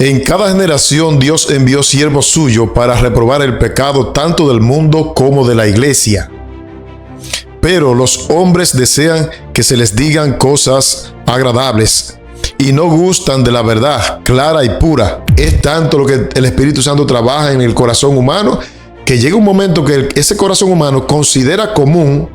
En cada generación Dios envió siervos suyos para reprobar el pecado tanto del mundo como de la iglesia. Pero los hombres desean que se les digan cosas agradables y no gustan de la verdad clara y pura. Es tanto lo que el Espíritu Santo trabaja en el corazón humano que llega un momento que ese corazón humano considera común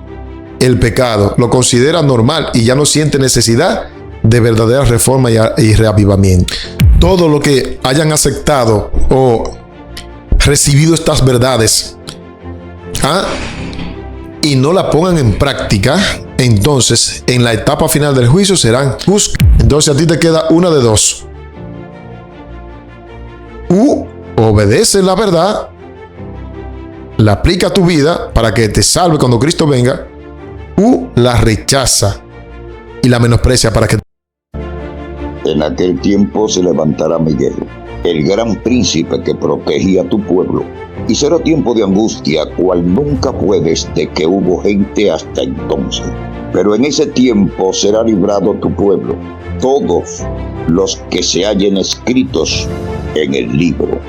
el pecado, lo considera normal y ya no siente necesidad de verdadera reforma y reavivamiento. Todo lo que hayan aceptado o recibido estas verdades y no la pongan en práctica, entonces en la etapa final del juicio serán juzgados. Entonces a ti te queda una de dos: obedece la verdad, la aplica a tu vida para que te salve cuando Cristo venga, la rechaza y la menosprecia para que... En aquel tiempo se levantará Miguel, el gran príncipe que protegía a tu pueblo, y será tiempo de angustia, cual nunca fue desde que hubo gente hasta entonces. Pero en ese tiempo será librado tu pueblo, todos los que se hallen escritos en el libro.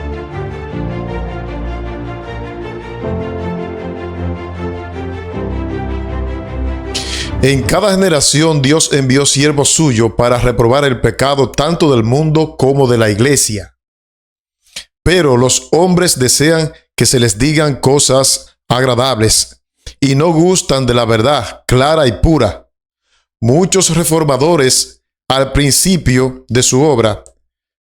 En cada generación Dios envió siervos suyos para reprobar el pecado tanto del mundo como de la iglesia. Pero los hombres desean que se les digan cosas agradables y no gustan de la verdad clara y pura. Muchos reformadores, al principio de su obra,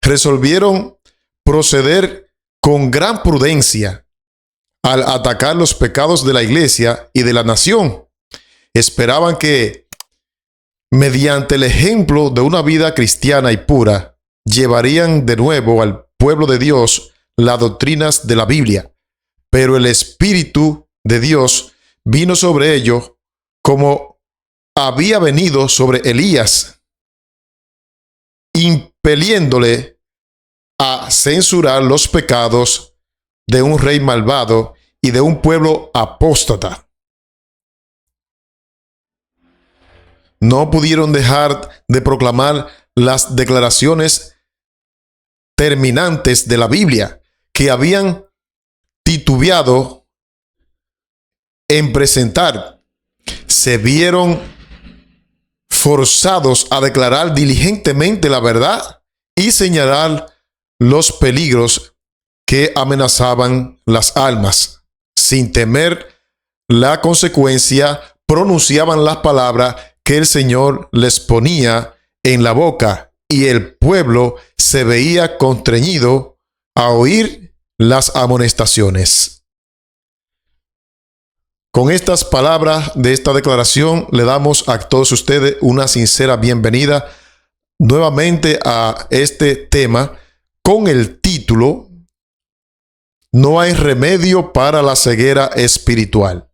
resolvieron proceder con gran prudencia al atacar los pecados de la iglesia y de la nación. Esperaban que, mediante el ejemplo de una vida cristiana y pura, llevarían de nuevo al pueblo de Dios las doctrinas de la Biblia. Pero el Espíritu de Dios vino sobre ellos como había venido sobre Elías, impeliéndole a censurar los pecados de un rey malvado y de un pueblo apóstata. No pudieron dejar de proclamar las declaraciones terminantes de la Biblia que habían titubeado en presentar. Se vieron forzados a declarar diligentemente la verdad y señalar los peligros que amenazaban las almas. Sin temer la consecuencia, pronunciaban las palabras que el Señor les ponía en la boca, y el pueblo se veía constreñido a oír las amonestaciones. Con estas palabras de esta declaración le damos a todos ustedes una sincera bienvenida nuevamente a este tema con el título "No hay remedio para la ceguera espiritual".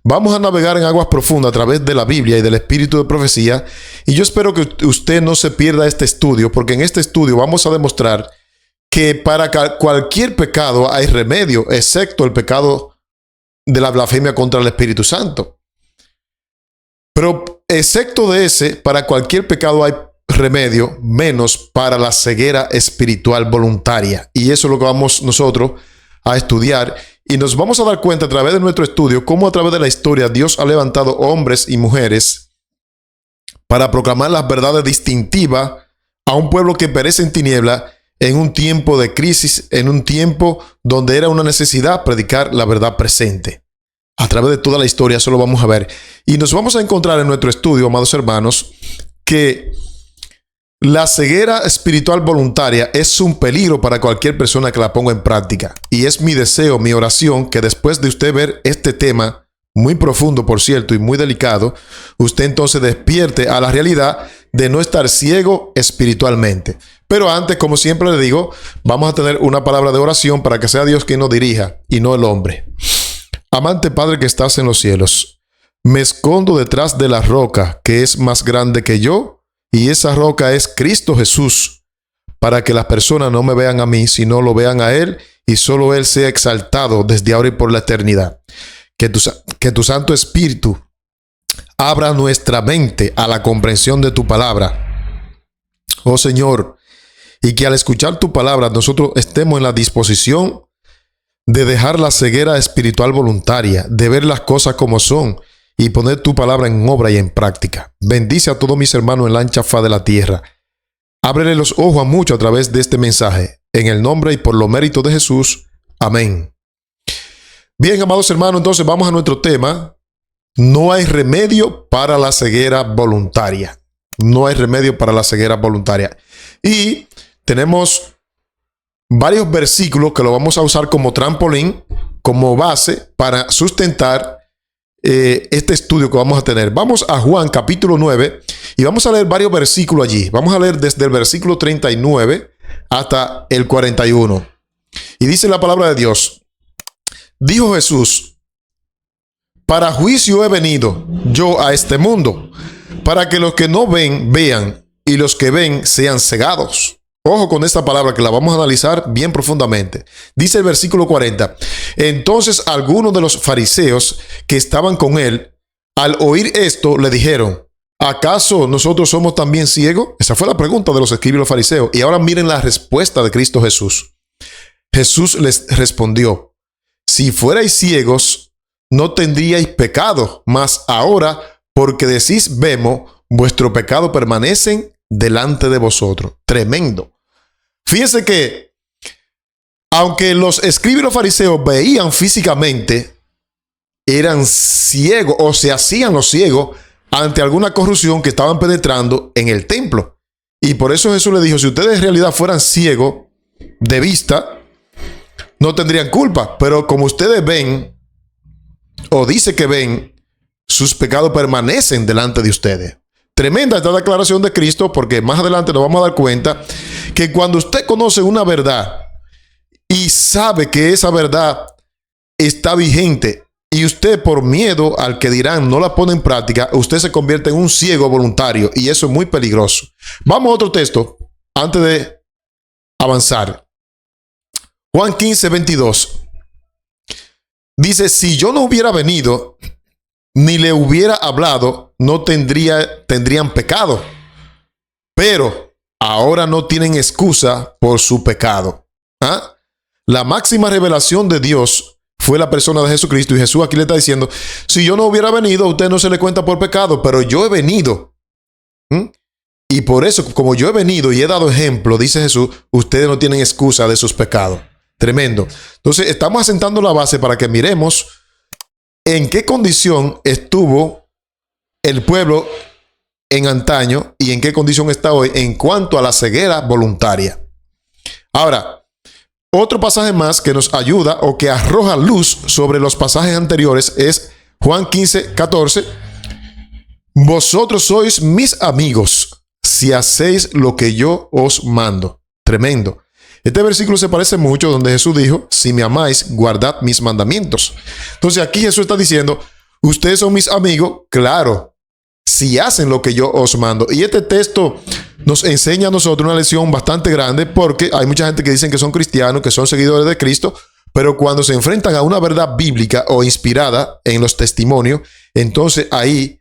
Vamos a navegar en aguas profundas a través de la Biblia y del espíritu de profecía, y yo espero que usted no se pierda este estudio, porque en este estudio vamos a demostrar que para cualquier pecado hay remedio, excepto el pecado de la blasfemia contra el Espíritu Santo. Pero excepto de ese, para cualquier pecado hay remedio, menos para la ceguera espiritual voluntaria. Y eso es lo que vamos nosotros a estudiar. Y nos vamos a dar cuenta a través de nuestro estudio cómo a través de la historia Dios ha levantado hombres y mujeres para proclamar las verdades distintivas a un pueblo que perece en tiniebla en un tiempo de crisis, en un tiempo donde era una necesidad predicar la verdad presente. A través de toda la historia eso lo vamos a ver. Y nos vamos a encontrar en nuestro estudio, amados hermanos, que la ceguera espiritual voluntaria es un peligro para cualquier persona que la ponga en práctica. Y es mi deseo, mi oración, que después de usted ver este tema, muy profundo por cierto y muy delicado, usted entonces despierte a la realidad de no estar ciego espiritualmente. Pero antes, como siempre le digo, vamos a tener una palabra de oración para que sea Dios quien nos dirija y no el hombre. Amante Padre que estás en los cielos, me escondo detrás de la roca que es más grande que yo, y esa roca es Cristo Jesús, para que las personas no me vean a mí, sino lo vean a Él, y solo Él sea exaltado desde ahora y por la eternidad. Que tu Santo Espíritu abra nuestra mente a la comprensión de tu palabra, oh Señor, y que al escuchar tu palabra nosotros estemos en la disposición de dejar la ceguera espiritual voluntaria, de ver las cosas como son y poner tu palabra en obra y en práctica. Bendice a todos mis hermanos en la ancha faz de la tierra. Ábrele los ojos a muchos a través de este mensaje. En el nombre y por los méritos de Jesús. Amén. Bien, amados hermanos, entonces vamos a nuestro tema. No hay remedio para la ceguera voluntaria. No hay remedio para la ceguera voluntaria. Y tenemos varios versículos que lo vamos a usar como trampolín, como base para sustentar este estudio que vamos a tener. Vamos a Juan capítulo 9 y vamos a leer varios versículos allí. Vamos a leer desde el versículo 39 hasta el 41. Y dice la palabra de Dios: dijo Jesús, para juicio he venido yo a este mundo, para que los que no ven, vean, y los que ven sean cegados. Ojo con esta palabra que la vamos a analizar bien profundamente. Dice el versículo 40. Entonces algunos de los fariseos que estaban con él, al oír esto, le dijeron: ¿acaso nosotros somos también ciegos? Esa fue la pregunta de los escribas y los fariseos. Y ahora miren la respuesta de Cristo Jesús. Jesús les respondió: si fuerais ciegos, no tendríais pecado, mas ahora, porque decís vemos, vuestro pecado permanece delante de vosotros. Tremendo. Fíjense que, aunque los escribas y los fariseos veían físicamente, eran ciegos o se hacían los ciegos ante alguna corrupción que estaban penetrando en el templo. Y por eso Jesús le dijo: si ustedes en realidad fueran ciegos de vista, no tendrían culpa. Pero como ustedes ven, o dice que ven, sus pecados permanecen delante de ustedes. Tremenda esta declaración de Cristo, porque más adelante nos vamos a dar cuenta que cuando usted conoce una verdad y sabe que esa verdad está vigente y usted por miedo al que dirán no la pone en práctica, usted se convierte en un ciego voluntario y eso es muy peligroso. Vamos a otro texto antes de avanzar. Juan 15, 22. Dice: si yo no hubiera venido ni le hubiera hablado, no tendrían pecado. Pero ahora no tienen excusa por su pecado. ¿Ah? La máxima revelación de Dios fue la persona de Jesucristo. Y Jesús aquí le está diciendo: si yo no hubiera venido, a usted no se le cuenta por pecado, pero yo he venido. Y por eso, como yo he venido y he dado ejemplo, dice Jesús, ustedes no tienen excusa de sus pecados. Tremendo. Entonces, estamos asentando la base para que miremos en qué condición estuvo el pueblo en antaño y en qué condición está hoy en cuanto a la ceguera voluntaria. Ahora, otro pasaje más que nos ayuda o que arroja luz sobre los pasajes anteriores es Juan 15, 14. Vosotros sois mis amigos si hacéis lo que yo os mando. Tremendo. Este versículo se parece mucho donde Jesús dijo: si me amáis, guardad mis mandamientos. Entonces aquí Jesús está diciendo: ustedes son mis amigos, claro, si hacen lo que yo os mando. Y este texto nos enseña a nosotros una lección bastante grande, porque hay mucha gente que dicen que son cristianos, que son seguidores de Cristo, pero cuando se enfrentan a una verdad bíblica o inspirada en los testimonios, entonces ahí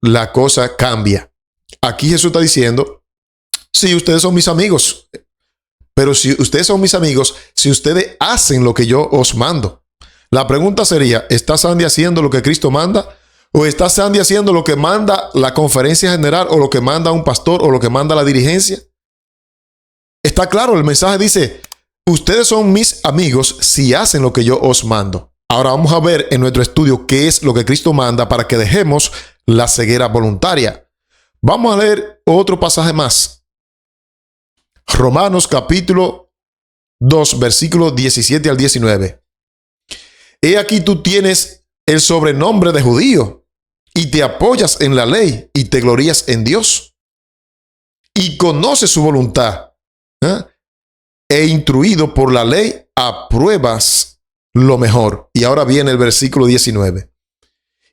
la cosa cambia. Aquí Jesús está diciendo: sí, ustedes son mis amigos. Pero si ustedes son mis amigos, si ustedes hacen lo que yo os mando. La pregunta sería: ¿está Sandy haciendo lo que Cristo manda? ¿O está Sandy haciendo lo que manda la conferencia general, o lo que manda un pastor, o lo que manda la dirigencia? Está claro, el mensaje dice: ustedes son mis amigos si hacen lo que yo os mando. Ahora vamos a ver en nuestro estudio qué es lo que Cristo manda para que dejemos la ceguera voluntaria. Vamos a leer otro pasaje más. Romanos capítulo 2, versículos 17 al 19. He aquí tú tienes el sobrenombre de judío y te apoyas en la ley y te glorías en Dios y conoces su voluntad, e instruido por la ley apruebas lo mejor. Y ahora viene el versículo 19.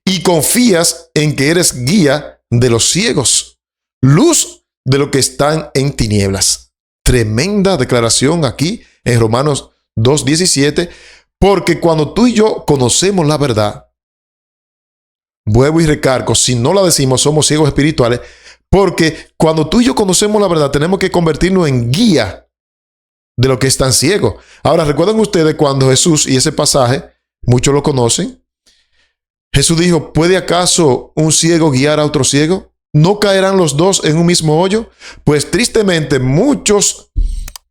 Y confías en que eres guía de los ciegos, luz de los que están en tinieblas. Tremenda declaración aquí en Romanos 2:17, porque cuando tú y yo conocemos la verdad, vuelvo y recargo, si no la decimos somos ciegos espirituales, Porque cuando tú y yo conocemos la verdad, tenemos que convertirnos en guía de lo que están ciegos. Ahora, recuerdan ustedes cuando Jesús, y ese pasaje, muchos lo conocen, Jesús dijo, ¿puede acaso un ciego guiar a otro ciego? ¿No caerán los dos en un mismo hoyo? Pues tristemente muchos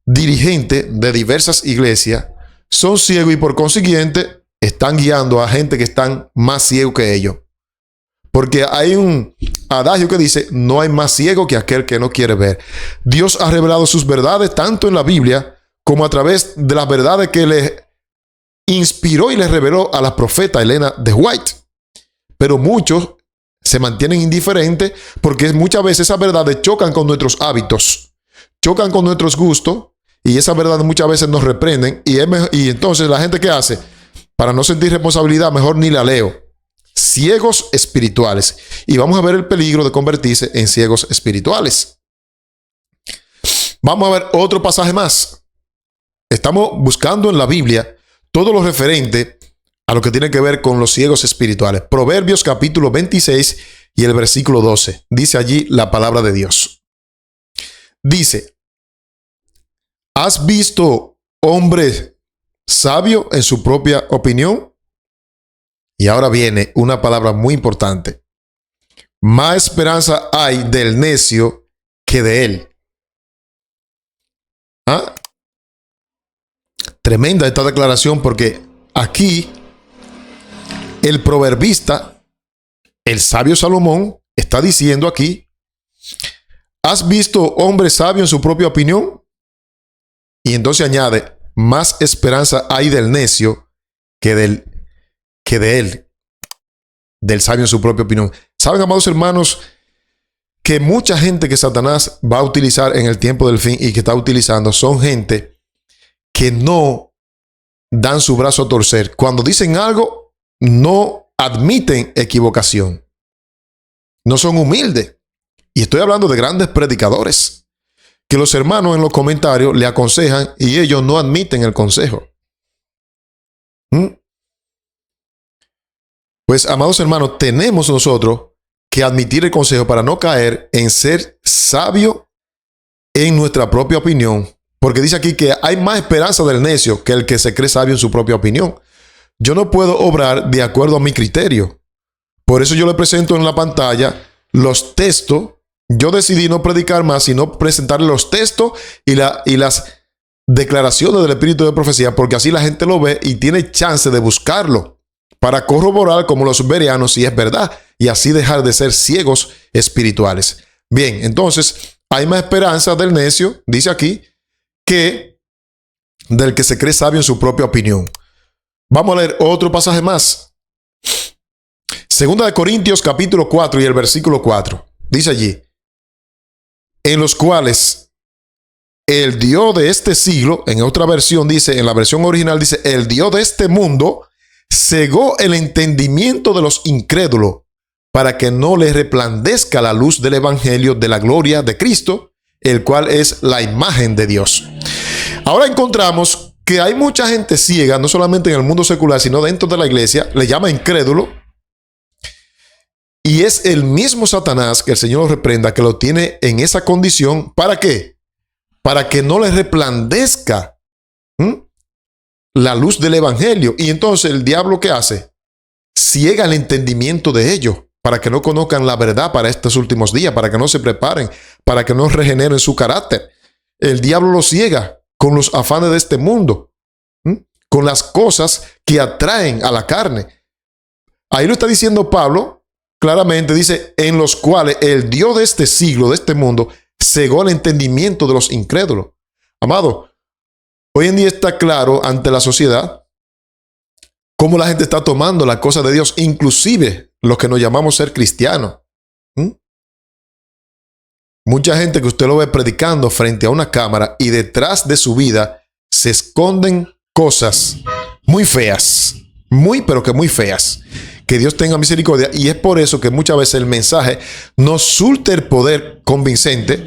dirigentes de diversas iglesias son ciegos y por consiguiente están guiando a gente que están más ciegos que ellos. Porque hay un adagio que dice, no hay más ciego que aquel que no quiere ver. Dios ha revelado sus verdades tanto en la Biblia como a través de las verdades que le inspiró y le reveló a la profeta Elena de White. Pero muchos se mantienen indiferentes porque muchas veces esas verdades chocan con nuestros hábitos, chocan con nuestros gustos y esas verdades muchas veces nos reprenden y entonces la gente ¿qué hace? Para no sentir responsabilidad, mejor ni la leo. Ciegos espirituales. Y vamos a ver el peligro de convertirse en ciegos espirituales. Vamos a ver otro pasaje más. Estamos buscando en la Biblia todo lo referente a lo que tiene que ver con los ciegos espirituales. Proverbios capítulo 26 y el versículo 12. Dice allí la palabra de Dios. Dice, ¿has visto hombre sabio en su propia opinión? Y ahora viene una palabra muy importante. Más esperanza hay del necio que de él. ¿Ah? Tremenda esta declaración porque aquí el proverbista, el sabio Salomón, está diciendo aquí, ¿has visto hombre sabio en su propia opinión? Y entonces añade, más esperanza hay del necio que de él, del sabio en su propia opinión. ¿Saben, amados hermanos, que mucha gente que Satanás va a utilizar en el tiempo del fin y que está utilizando son gente que no dan su brazo a torcer? Cuando dicen algo, no admiten equivocación. No son humildes. Y estoy hablando de grandes predicadores que los hermanos en los comentarios le aconsejan y ellos no admiten el consejo. Pues, amados hermanos, tenemos nosotros que admitir el consejo para no caer en ser sabio en nuestra propia opinión. Porque dice aquí que hay más esperanza del necio que el que se cree sabio en su propia opinión. Yo no puedo obrar de acuerdo a mi criterio. Por eso yo le presento en la pantalla los textos. Yo decidí no predicar más, sino presentarle los textos y las declaraciones del Espíritu de profecía, porque así la gente lo ve y tiene chance de buscarlo para corroborar como los bereanos si es verdad y así dejar de ser ciegos espirituales. Bien, entonces hay más esperanza del necio, dice aquí, que del que se cree sabio en su propia opinión. Vamos a leer otro pasaje más. Segunda de Corintios capítulo 4 y el versículo 4. Dice allí, en los cuales el Dios de este siglo, en otra versión dice, en la versión original dice, el Dios de este mundo cegó el entendimiento de los incrédulos para que no les resplandezca la luz del evangelio de la gloria de Cristo, el cual es la imagen de Dios. Ahora encontramos que hay mucha gente ciega, no solamente en el mundo secular, sino dentro de la iglesia, le llama incrédulo, y es el mismo Satanás, que el Señor lo reprenda, que lo tiene en esa condición. ¿Para qué? Para que no les resplandezca la luz del evangelio. Y entonces el diablo, ¿qué hace? Ciega el entendimiento de ellos para que no conozcan la verdad para estos últimos días, para que no se preparen, para que no regeneren su carácter. El diablo los ciega con los afanes de este mundo, con las cosas que atraen a la carne. Ahí lo está diciendo Pablo, claramente dice, en los cuales el Dios de este siglo, de este mundo, cegó el entendimiento de los incrédulos. Amado, hoy en día está claro ante la sociedad cómo la gente está tomando las cosas de Dios, inclusive los que nos llamamos ser cristianos. Mucha gente que usted lo ve predicando frente a una cámara y detrás de su vida se esconden cosas muy feas, pero que muy feas. Que Dios tenga misericordia, y es por eso que muchas veces el mensaje no surte el poder convincente,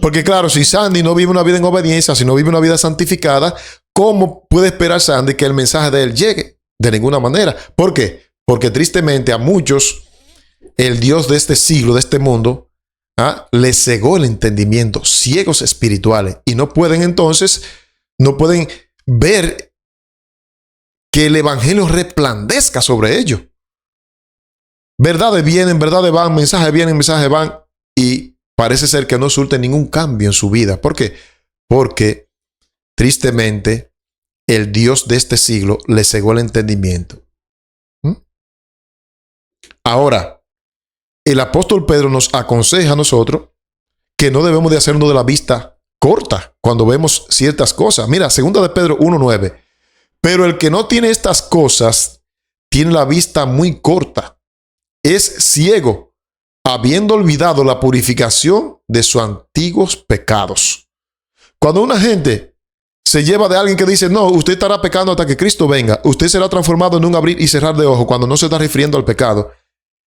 porque claro, si Sandy no vive una vida en obediencia, si no vive una vida santificada, ¿cómo puede esperar Sandy que el mensaje de él llegue? De ninguna manera. ¿Por qué? Porque tristemente a muchos, el Dios de este siglo, de este mundo, les cegó el entendimiento, ciegos espirituales, y no pueden entonces, no pueden ver que el evangelio resplandezca sobre ellos. Verdades vienen, verdades van, mensajes vienen, mensajes van, y parece ser que no surte ningún cambio en su vida. ¿Por qué? Porque tristemente el Dios de este siglo le cegó el entendimiento. Ahora, el apóstol Pedro nos aconseja a nosotros que no debemos de hacernos de la vista corta cuando vemos ciertas cosas. Mira, 2 de Pedro 1:9. Pero el que no tiene estas cosas tiene la vista muy corta. Es ciego, habiendo olvidado la purificación de sus antiguos pecados. Cuando una gente se lleva de alguien que dice, no, usted estará pecando hasta que Cristo venga, usted será transformado en un abrir y cerrar de ojos, cuando no se está refiriendo al pecado.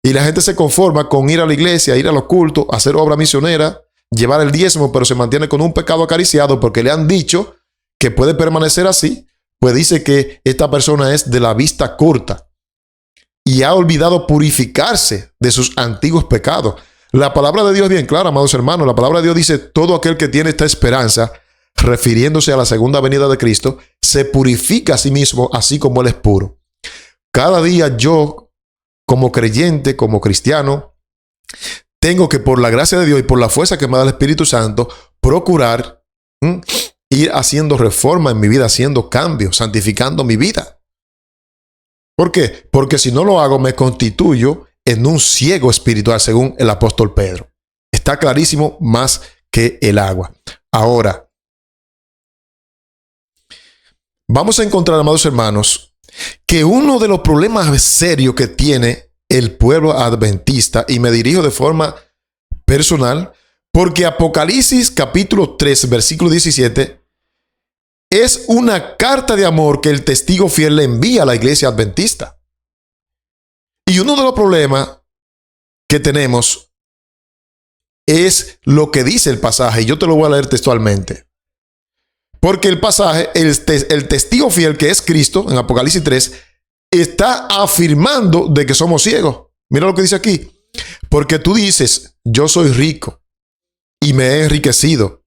Y la gente se conforma con ir a la iglesia, ir a los cultos, hacer obra misionera, llevar el diezmo, pero se mantiene con un pecado acariciado porque le han dicho que puede permanecer así. Pues dice que esta persona es de la vista corta y ha olvidado purificarse de sus antiguos pecados. La palabra de Dios es bien clara, amados hermanos. La palabra de Dios dice, todo aquel que tiene esta esperanza, refiriéndose a la segunda venida de Cristo, se purifica a sí mismo, así como Él es puro. Cada día yo, como creyente, como cristiano, tengo que, por la gracia de Dios y por la fuerza que me da el Espíritu Santo, procurar ir haciendo reforma en mi vida, haciendo cambios, santificando mi vida. ¿Por qué? Porque si no lo hago, me constituyo en un ciego espiritual, según el apóstol Pedro. Está clarísimo, más que el agua. Ahora, vamos a encontrar, amados hermanos, que uno de los problemas serios que tiene el pueblo adventista, y me dirijo de forma personal, porque Apocalipsis capítulo 3, versículo 17, es una carta de amor que el testigo fiel le envía a la iglesia adventista. Y uno de los problemas que tenemos es lo que dice el pasaje, y yo te lo voy a leer textualmente. Porque el pasaje, el testigo fiel que es Cristo, en Apocalipsis 3, está afirmando de que somos ciegos. Mira lo que dice aquí. Porque tú dices, yo soy rico y me he enriquecido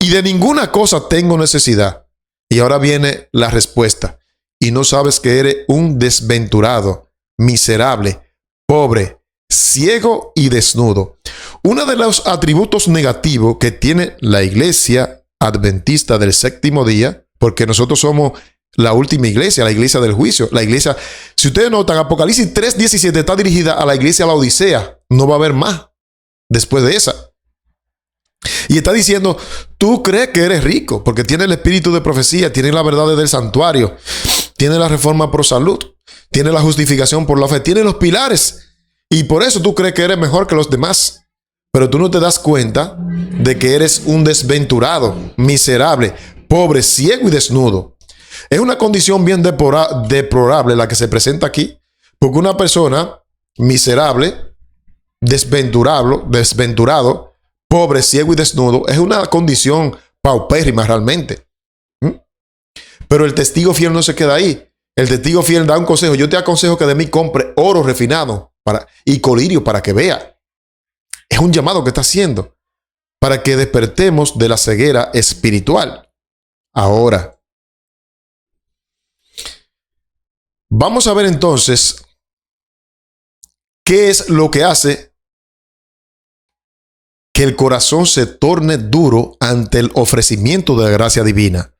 y de ninguna cosa tengo necesidad. Y ahora viene la respuesta. Y no sabes que eres un desventurado, miserable, pobre, ciego y desnudo. Uno de los atributos negativos que tiene la iglesia adventista del séptimo día, porque nosotros somos la última iglesia, la iglesia del juicio, la iglesia, si ustedes notan, Apocalipsis 3:17 está dirigida a la iglesia de la Odisea, no va a haber más después de esa. Y está diciendo, tú crees que eres rico, porque tienes el espíritu de profecía, tienes la verdad del santuario, tienes la reforma pro salud, tienes la justificación por la fe, tienes los pilares, y por eso tú crees que eres mejor que los demás. Pero tú no te das cuenta de que eres un desventurado, miserable, pobre, ciego y desnudo. Es una condición bien deplorable la que se presenta aquí, porque una persona miserable, desventurado, pobre, ciego y desnudo, es una condición paupérrima realmente. Pero el testigo fiel no se queda ahí. El testigo fiel da un consejo. Yo te aconsejo que de mí compre oro refinado y colirio para que vea. Es un llamado que está haciendo para que despertemos de la ceguera espiritual. Ahora, vamos a ver entonces qué es lo que hace que el corazón se torne duro ante el ofrecimiento de la gracia divina.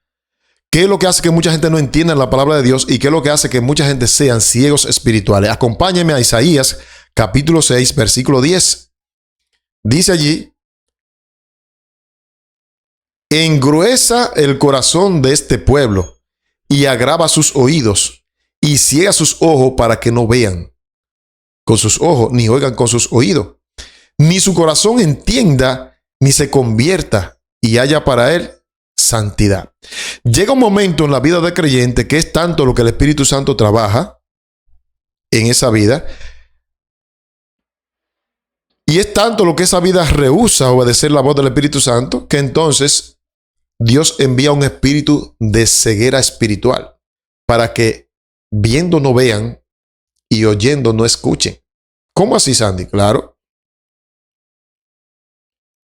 ¿Qué es lo que hace que mucha gente no entienda la palabra de Dios y qué es lo que hace que mucha gente sean ciegos espirituales? Acompáñenme a Isaías capítulo 6, versículo 10. Dice allí, engruesa el corazón de este pueblo y agrava sus oídos y ciega sus ojos para que no vean con sus ojos ni oigan con sus oídos, ni su corazón entienda ni se convierta y haya para él santidad. Llega un momento en la vida del creyente que es tanto lo que el Espíritu Santo trabaja en esa vida, y es tanto lo que esa vida rehúsa obedecer la voz del Espíritu Santo, que entonces Dios envía un espíritu de ceguera espiritual para que viendo no vean y oyendo no escuchen. ¿Cómo así, Sandy? Claro.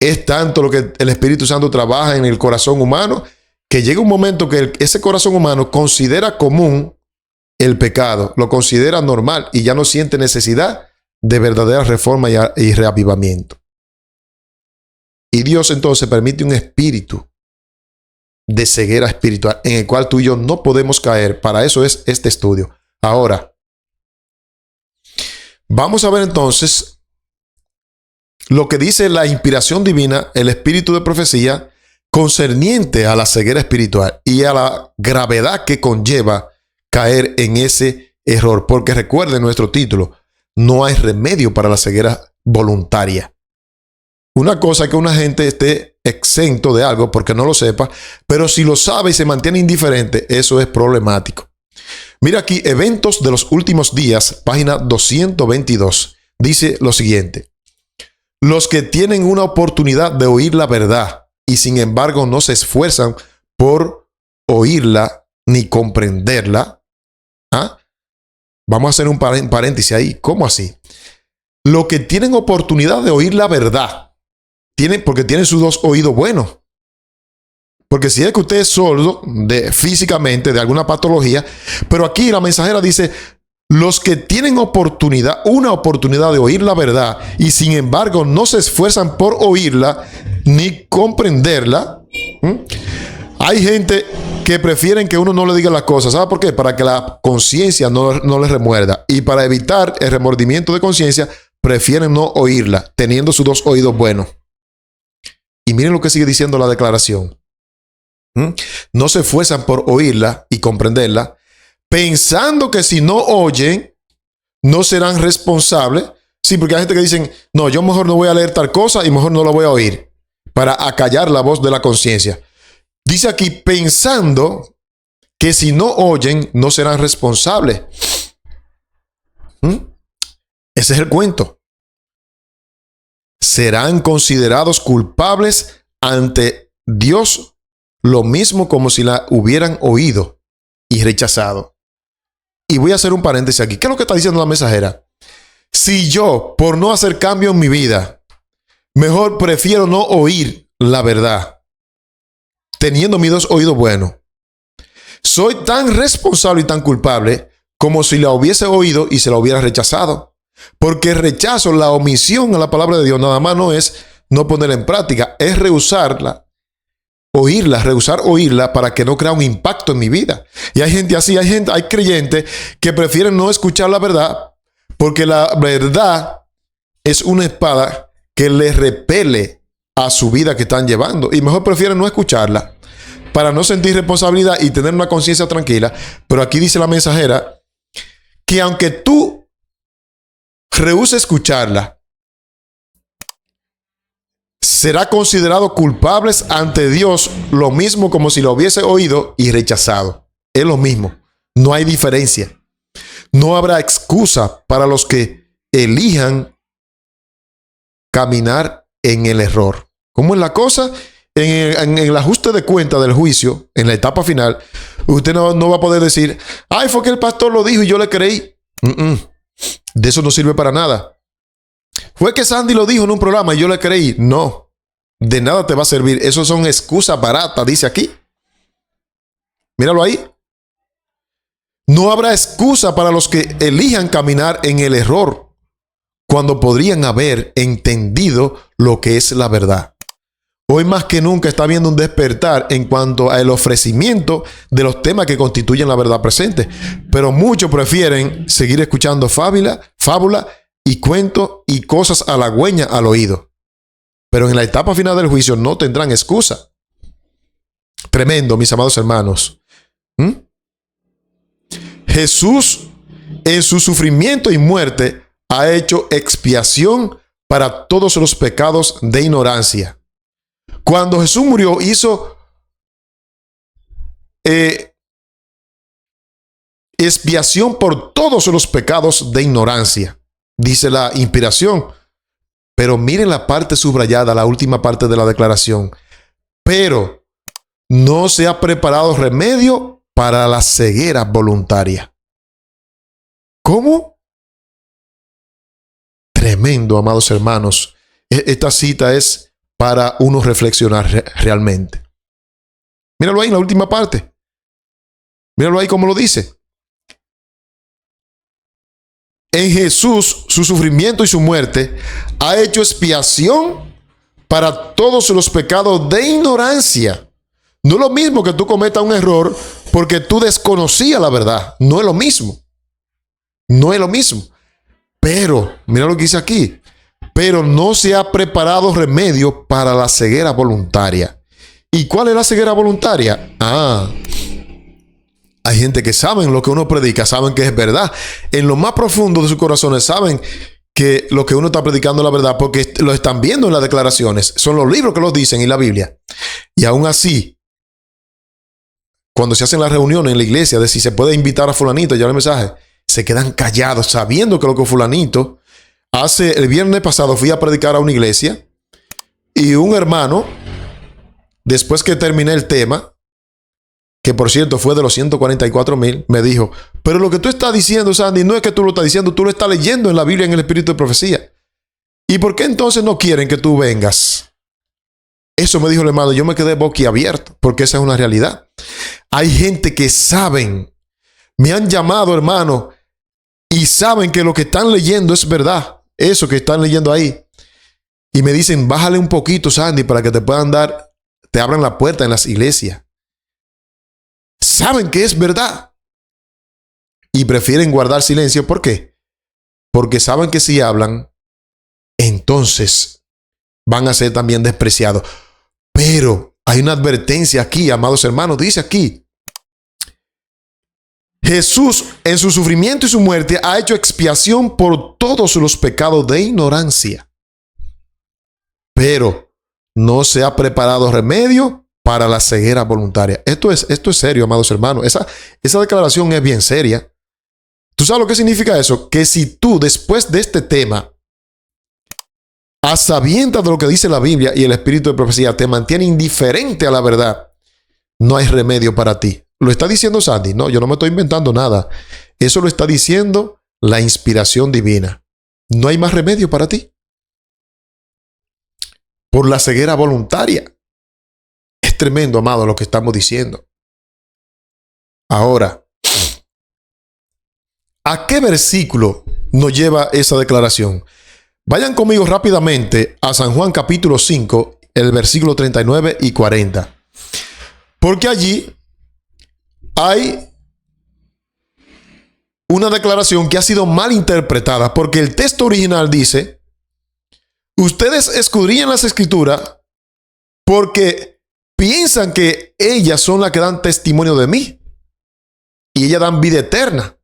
es tanto lo que el Espíritu Santo trabaja en el corazón humano, que llega un momento que ese corazón humano considera común el pecado, lo considera normal y ya no siente necesidad de verdadera reforma y reavivamiento. Y Dios entonces permite un espíritu de ceguera espiritual en el cual tú y yo no podemos caer. Para eso es este estudio. Ahora, vamos a ver entonces lo que dice la inspiración divina, el espíritu de profecía, concerniente a la ceguera espiritual y a la gravedad que conlleva caer en ese error. Porque recuerden nuestro título, no hay remedio para la ceguera voluntaria. Una cosa es que una gente esté exento de algo porque no lo sepa, pero si lo sabe y se mantiene indiferente, eso es problemático. Mira aquí, Eventos de los Últimos Días, página 222. Dice lo siguiente: los que tienen una oportunidad de oír la verdad y sin embargo no se esfuerzan por oírla ni comprenderla. ¿Ah? Vamos a hacer un paréntesis ahí. ¿Cómo así? Los que tienen oportunidad de oír la verdad, porque tienen sus dos oídos buenos. Porque si es que usted es sordo físicamente de alguna patología, pero aquí la mensajera dice, los que tienen una oportunidad de oír la verdad y sin embargo no se esfuerzan por oírla ni comprenderla. Hay gente que prefieren que uno no le diga las cosas. ¿Sabe por qué? Para que la conciencia no les remuerda. Y para evitar el remordimiento de conciencia, prefieren no oírla, teniendo sus dos oídos buenos. Y miren lo que sigue diciendo la declaración. No se esfuerzan por oírla y comprenderla, pensando que si no oyen, no serán responsables. Sí, porque hay gente que dicen, no, yo mejor no voy a leer tal cosa y mejor no la voy a oír, para acallar la voz de la conciencia. Dice aquí, pensando que si no oyen, no serán responsables. Ese es el cuento. Serán considerados culpables ante Dios, lo mismo como si la hubieran oído y rechazado. Y voy a hacer un paréntesis aquí. ¿Qué es lo que está diciendo la mensajera? Si yo, por no hacer cambio en mi vida, mejor prefiero no oír la verdad, teniendo mis dos oídos buenos, soy tan responsable y tan culpable como si la hubiese oído y se la hubiera rechazado. Porque el rechazo, la omisión a la palabra de Dios, nada más no es no ponerla en práctica, es rehusar oírla para que no crea un impacto en mi vida. Y hay gente así, hay creyentes que prefieren no escuchar la verdad porque la verdad es una espada que les repele a su vida que están llevando y mejor prefieren no escucharla para no sentir responsabilidad y tener una conciencia tranquila. Pero aquí dice la mensajera que aunque tú rehúses escucharla, será considerado culpables ante Dios, lo mismo como si lo hubiese oído y rechazado. Es lo mismo, no hay diferencia. No habrá excusa para los que elijan caminar en el error. ¿Cómo es la cosa? En el ajuste de cuenta del juicio, en la etapa final, usted no va a poder decir, ay, fue que el pastor lo dijo y yo le creí. De eso no sirve para nada. Fue que Sandy lo dijo en un programa y yo le creí. No, de nada te va a servir. Eso son excusas baratas, dice aquí. Míralo ahí. No habrá excusa para los que elijan caminar en el error cuando podrían haber entendido lo que es la verdad. Hoy más que nunca está habiendo un despertar en cuanto al ofrecimiento de los temas que constituyen la verdad presente. Pero muchos prefieren seguir escuchando fábula y cuentos y cosas halagüeñas al oído. Pero en la etapa final del juicio no tendrán excusa. Tremendo, mis amados hermanos. Jesús, en su sufrimiento y muerte, ha hecho expiación para todos los pecados de ignorancia. Cuando Jesús murió, hizo expiación por todos los pecados de ignorancia, dice la inspiración. Pero miren la parte subrayada, la última parte de la declaración. Pero no se ha preparado remedio para la ceguera voluntaria. ¿Cómo? Tremendo, amados hermanos. Esta cita es para uno reflexionar realmente. Míralo ahí en la última parte. Míralo ahí como lo dice. En Jesús, su sufrimiento y su muerte ha hecho expiación para todos los pecados de ignorancia. No es lo mismo que tú cometas un error porque tú desconocías la verdad. No es lo mismo. No es lo mismo. Pero, mira lo que dice aquí. Pero no se ha preparado remedio para la ceguera voluntaria. ¿Y cuál es la ceguera voluntaria? Hay gente que saben lo que uno predica, saben que es verdad. En lo más profundo de sus corazones saben que lo que uno está predicando es la verdad porque lo están viendo en las declaraciones. Son los libros que los dicen y la Biblia. Y aún así, cuando se hacen las reuniones en la iglesia de si se puede invitar a fulanito y llevar el mensaje, se quedan callados sabiendo que lo que fulanito hace. El viernes pasado fui a predicar a una iglesia y un hermano, después que terminé el tema, que por cierto fue de los 144,000, me dijo, pero lo que tú estás diciendo, Sandy, no es que tú lo estás diciendo, tú lo estás leyendo en la Biblia en el espíritu de profecía. ¿Y por qué entonces no quieren que tú vengas? Eso me dijo el hermano, yo me quedé boquiabierto, porque esa es una realidad. Hay gente que saben, me han llamado, hermano, y saben que lo que están leyendo es verdad, eso que están leyendo ahí. Y me dicen, bájale un poquito, Sandy, para que te puedan dar, te abran la puerta en las iglesias. Saben que es verdad y prefieren guardar silencio. ¿Por qué? Porque saben que si hablan, entonces van a ser también despreciados. Pero hay una advertencia aquí, amados hermanos. Dice aquí, Jesús en su sufrimiento y su muerte ha hecho expiación por todos los pecados de ignorancia. Pero no se ha preparado remedio para la ceguera voluntaria. Esto es serio, amados hermanos. Esa declaración es bien seria. ¿Tú sabes lo que significa eso? Que si tú, después de este tema, a sabiendas de lo que dice la Biblia y el espíritu de profecía, te mantiene indiferente a la verdad, no hay remedio para ti. ¿Lo está diciendo Sandy? No, yo no me estoy inventando nada. Eso lo está diciendo la inspiración divina. No hay más remedio para ti. Por la ceguera voluntaria. Es tremendo, amado, lo que estamos diciendo. Ahora, ¿a qué versículo nos lleva esa declaración? Vayan conmigo rápidamente a San Juan capítulo 5, el versículo 39 y 40. Porque allí hay una declaración que ha sido mal interpretada, porque el texto original dice, ustedes escudriñan las escrituras porque piensan que ellas son las que dan testimonio de mí y ellas dan vida eterna.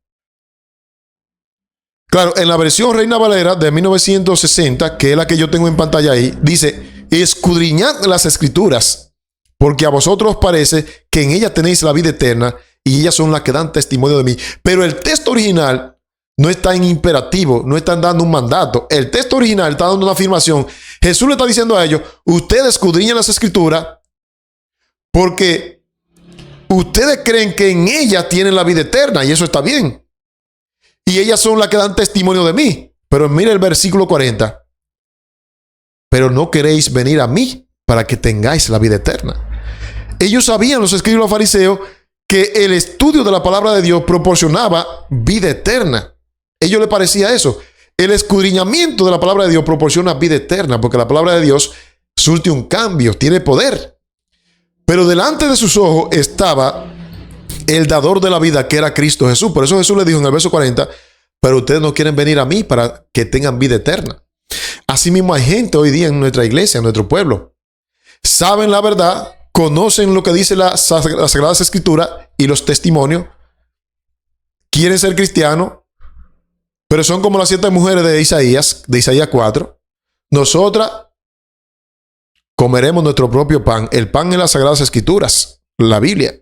Claro, en la versión Reina Valera de 1960, que es la que yo tengo en pantalla ahí, dice, escudriñad las escrituras, porque a vosotros parece que en ellas tenéis la vida eterna y ellas son las que dan testimonio de mí. Pero el texto original no está en imperativo, no están dando un mandato. El texto original está dando una afirmación. Jesús le está diciendo a ellos, ustedes escudriñan las escrituras porque ustedes creen que en ellas tienen la vida eterna y eso está bien. Y ellas son las que dan testimonio de mí. Pero mira el versículo 40. Pero no queréis venir a mí para que tengáis la vida eterna. Ellos sabían, los escribas y los fariseos, que el estudio de la palabra de Dios proporcionaba vida eterna. A ellos les parecía eso. El escudriñamiento de la palabra de Dios proporciona vida eterna, porque la palabra de Dios surte un cambio, tiene poder. Pero delante de sus ojos estaba el dador de la vida, que era Cristo Jesús. Por eso Jesús le dijo en el verso 40, pero ustedes no quieren venir a mí para que tengan vida eterna. Asimismo hay gente hoy día en nuestra iglesia, en nuestro pueblo. Saben la verdad, conocen lo que dice las Sagradas Escrituras y los testimonios. Quieren ser cristianos, pero son como las 7 mujeres de Isaías 4. Nosotras comeremos nuestro propio pan. El pan en las Sagradas Escrituras, la Biblia.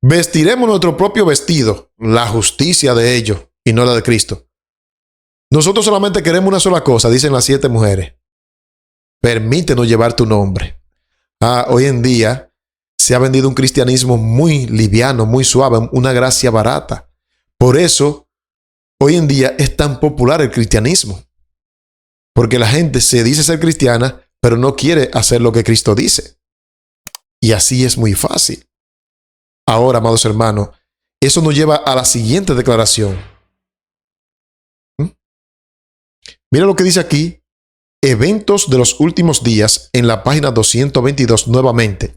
Vestiremos nuestro propio vestido, la justicia de ellos y no la de Cristo. Nosotros solamente queremos una sola cosa, dicen las 7 mujeres. Permítenos llevar tu nombre. Hoy en día se ha vendido un cristianismo muy liviano, muy suave, una gracia barata. Por eso, hoy en día es tan popular el cristianismo. Porque la gente se dice ser cristiana, pero no quiere hacer lo que Cristo dice. Y así es muy fácil. Ahora, amados hermanos, eso nos lleva a la siguiente declaración. Mira lo que dice aquí, eventos de los últimos días, en la página 222 nuevamente.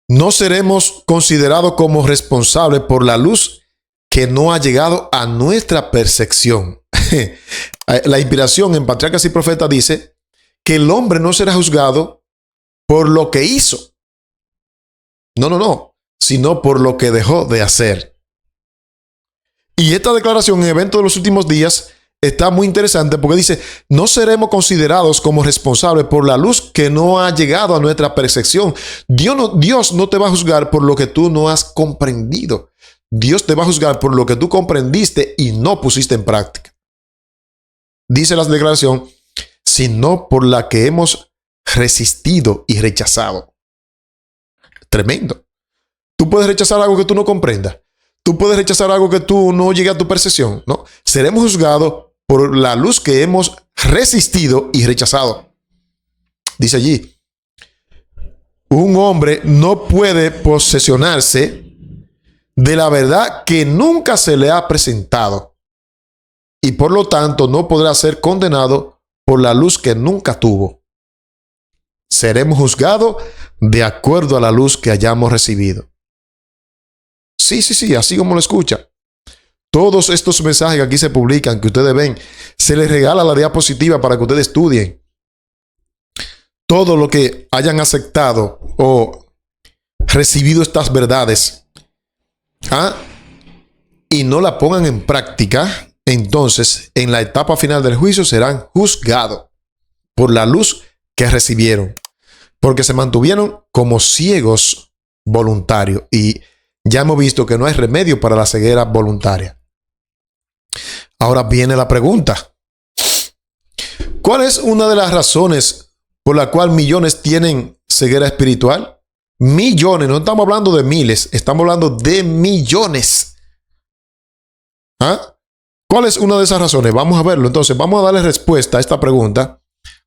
No seremos considerados como responsables por la luz que no ha llegado a nuestra percepción. La inspiración en Patriarcas y Profetas dice que el hombre no será juzgado por lo que hizo. No, sino por lo que dejó de hacer. Y esta declaración en eventos de los últimos días está muy interesante porque dice, no seremos considerados como responsables por la luz que no ha llegado a nuestra percepción. Dios no te va a juzgar por lo que tú no has comprendido. Dios te va a juzgar por lo que tú comprendiste y no pusiste en práctica. Dice la declaración, sino por la que hemos resistido y rechazado. Tremendo. Tú puedes rechazar algo que tú no comprendas. Tú puedes rechazar algo que tú no llegue a tu percepción, ¿no? Seremos juzgados por la luz que hemos resistido y rechazado. Dice allí, un hombre no puede posesionarse de la verdad que nunca se le ha presentado y por lo tanto no podrá ser condenado por la luz que nunca tuvo. Seremos juzgados de acuerdo a la luz que hayamos recibido. Sí, así como lo escucha. Todos estos mensajes que aquí se publican, que ustedes ven, se les regala la diapositiva para que ustedes estudien. Todo lo que hayan aceptado o recibido estas verdades y no la pongan en práctica, entonces en la etapa final del juicio serán juzgados por la luz que recibieron, porque se mantuvieron como ciegos voluntarios y ya hemos visto que no hay remedio para la ceguera voluntaria. Ahora viene la pregunta. ¿Cuál es una de las razones por la cual millones tienen ceguera espiritual? Millones, no estamos hablando de miles, estamos hablando de millones. ¿Cuál es una de esas razones? Vamos a verlo. Entonces, vamos a darle respuesta a esta pregunta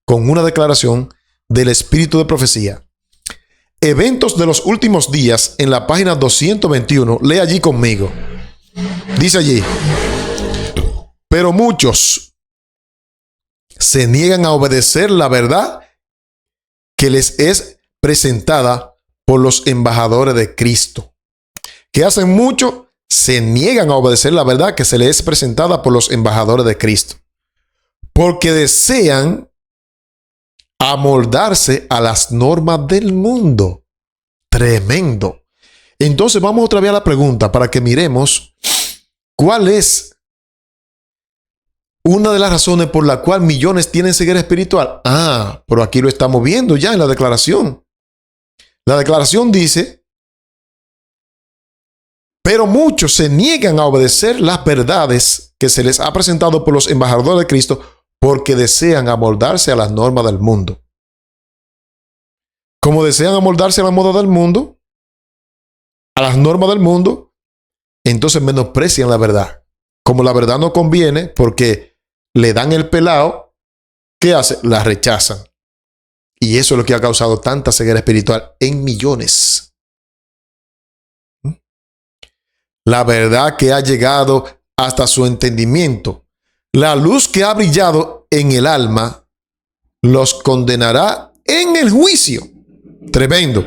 con una declaración del espíritu de profecía. Eventos de los últimos días en la página 221. Lee allí conmigo. Dice allí, pero muchos se niegan a obedecer la verdad que les es presentada por los embajadores de Cristo. ¿Qué hacen mucho? Se niegan a obedecer la verdad que se les es presentada por los embajadores de Cristo. Porque desean amoldarse a las normas del mundo. Tremendo. Entonces vamos otra vez a la pregunta para que miremos cuál es una de las razones por la cual millones tienen ceguera espiritual. Pero aquí lo estamos viendo ya en la declaración. La declaración dice, pero muchos se niegan a obedecer las verdades que se les ha presentado por los embajadores de Cristo porque desean amoldarse a las normas del mundo. Como desean amoldarse a la moda del mundo, a las normas del mundo, entonces menosprecian la verdad. Como la verdad no conviene porque le dan el pelao, ¿qué hace? La rechazan. Y eso es lo que ha causado tanta ceguera espiritual en millones. La verdad que ha llegado hasta su entendimiento, la luz que ha brillado en el alma, los condenará en el juicio. Tremendo.